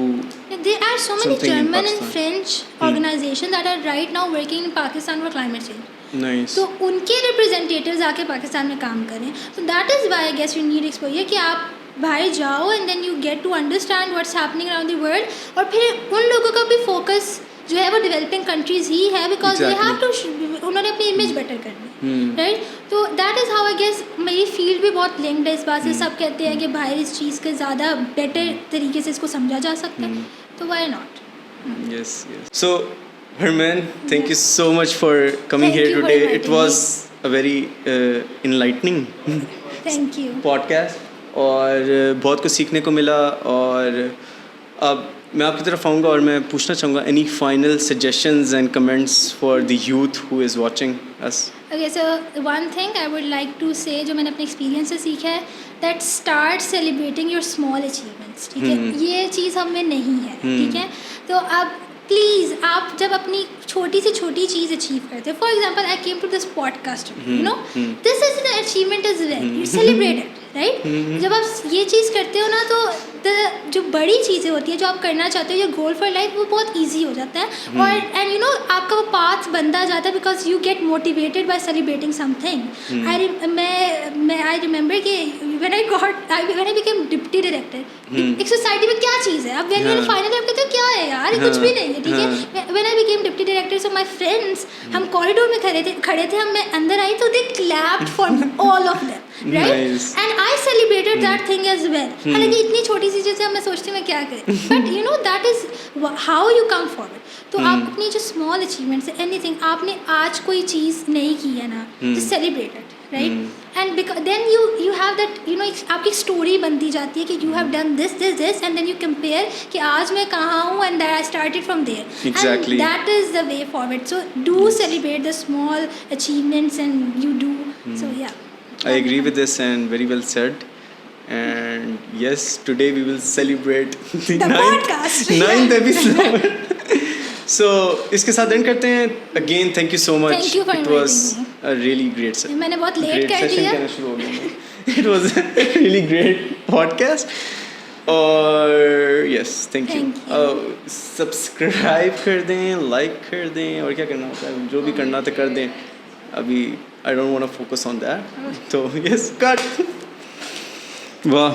There are so many German and French organizations that are right now working in Pakistan for climate change. Nice. तो उनके representatives आके पाकिस्तान में काम करें. So that is why I guess you need exposure, कि आप बाहर जाओ and then you get to understand what's happening around the world. और फिर उन लोगों का भी फोकस जो है वो डेवलपिंग कंट्रीज ही है, बिकॉज दे हैव टू, उन्होंने अपनी इमेज बेटर करनी, राइट. तो that is how I guess मेरी फील्ड भी बहुत लिंक्ड है इस बात से. सब कहते हैं कि बाहर इस चीज़ के ज़्यादा बेटर तरीके से इसको समझा जा सकता है, तो why not. Yes. So Herman, thank you so much for coming here today. It was a very enlightening thank you podcast, और बहुत कुछ सीखने को मिला. और अब मैं आपकी तरफ आऊँगा और मैं पूछना चाहूँगा, any final suggestions and comments for the youth who is watching us? Okay, so one thing I would like to say जो मैंने अपने एक्सपीरियंस से सीखा है, that start celebrating your small achievements. ठीक है, ये चीज़ हम में नहीं है. ठीक है, तो अब प्लीज़ आप जब अपनी छोटी से छोटी चीज़ अचीव करते हो, for example I came to this podcast, you know this is the achievement is well, you celebrate it, right. जब आप ये चीज़ करते हो ना तो जो बड़ी चीज़ें होती हैं जो आप करना चाहते हो, योर गोल फॉर लाइफ, वो बहुत ईजी हो जाता है. और एंड यू नो आपका वो पाथ बनता जाता है because you get motivated by celebrating something. I remember कि when I became deputy director, एक सोसाइटी में क्या चीज़ है, अब व्हेन फाइनली आप कहते हो क्या है यार, ये कुछ भी नहीं है. ठीक है, when I became deputy director, so my friends, हम कॉरिडोर में खड़े थे, हम मैं अंदर आई तो they clapped for all of them, right. And I celebrated that thing as well. हालांकि इतनी छोटी सी चीज़ें मैं सोचती हूँ मैं क्या करें, but you know that is how you come forward. तो आप अपनी जो स्मॉल अचीवमेंट्स है, एनीथिंग आपने आज कोई चीज़ नहीं की है ना, just celebrate it, right. And then you have that, you know आपकी स्टोरी बनती जाती है कि you have done this and then you compare कि आज मैं कहाँ हूँ and I started from there, and that is the way forward. So do celebrate the small achievements and you do. So yeah, I agree with this and very well said. And yes, today we will celebrate the ninth episode. So इसके साथ end करते हैं. Again, thank you so much. Thank you for It was a really great session. मैंने बहुत late कर दिया. It was a really great podcast. और yes, thank you. Subscribe कर दें, like कर दें, और क्या करना होता है, जो भी करना था कर दें. अभी I don't want to focus on that. So yes, cut. Wow.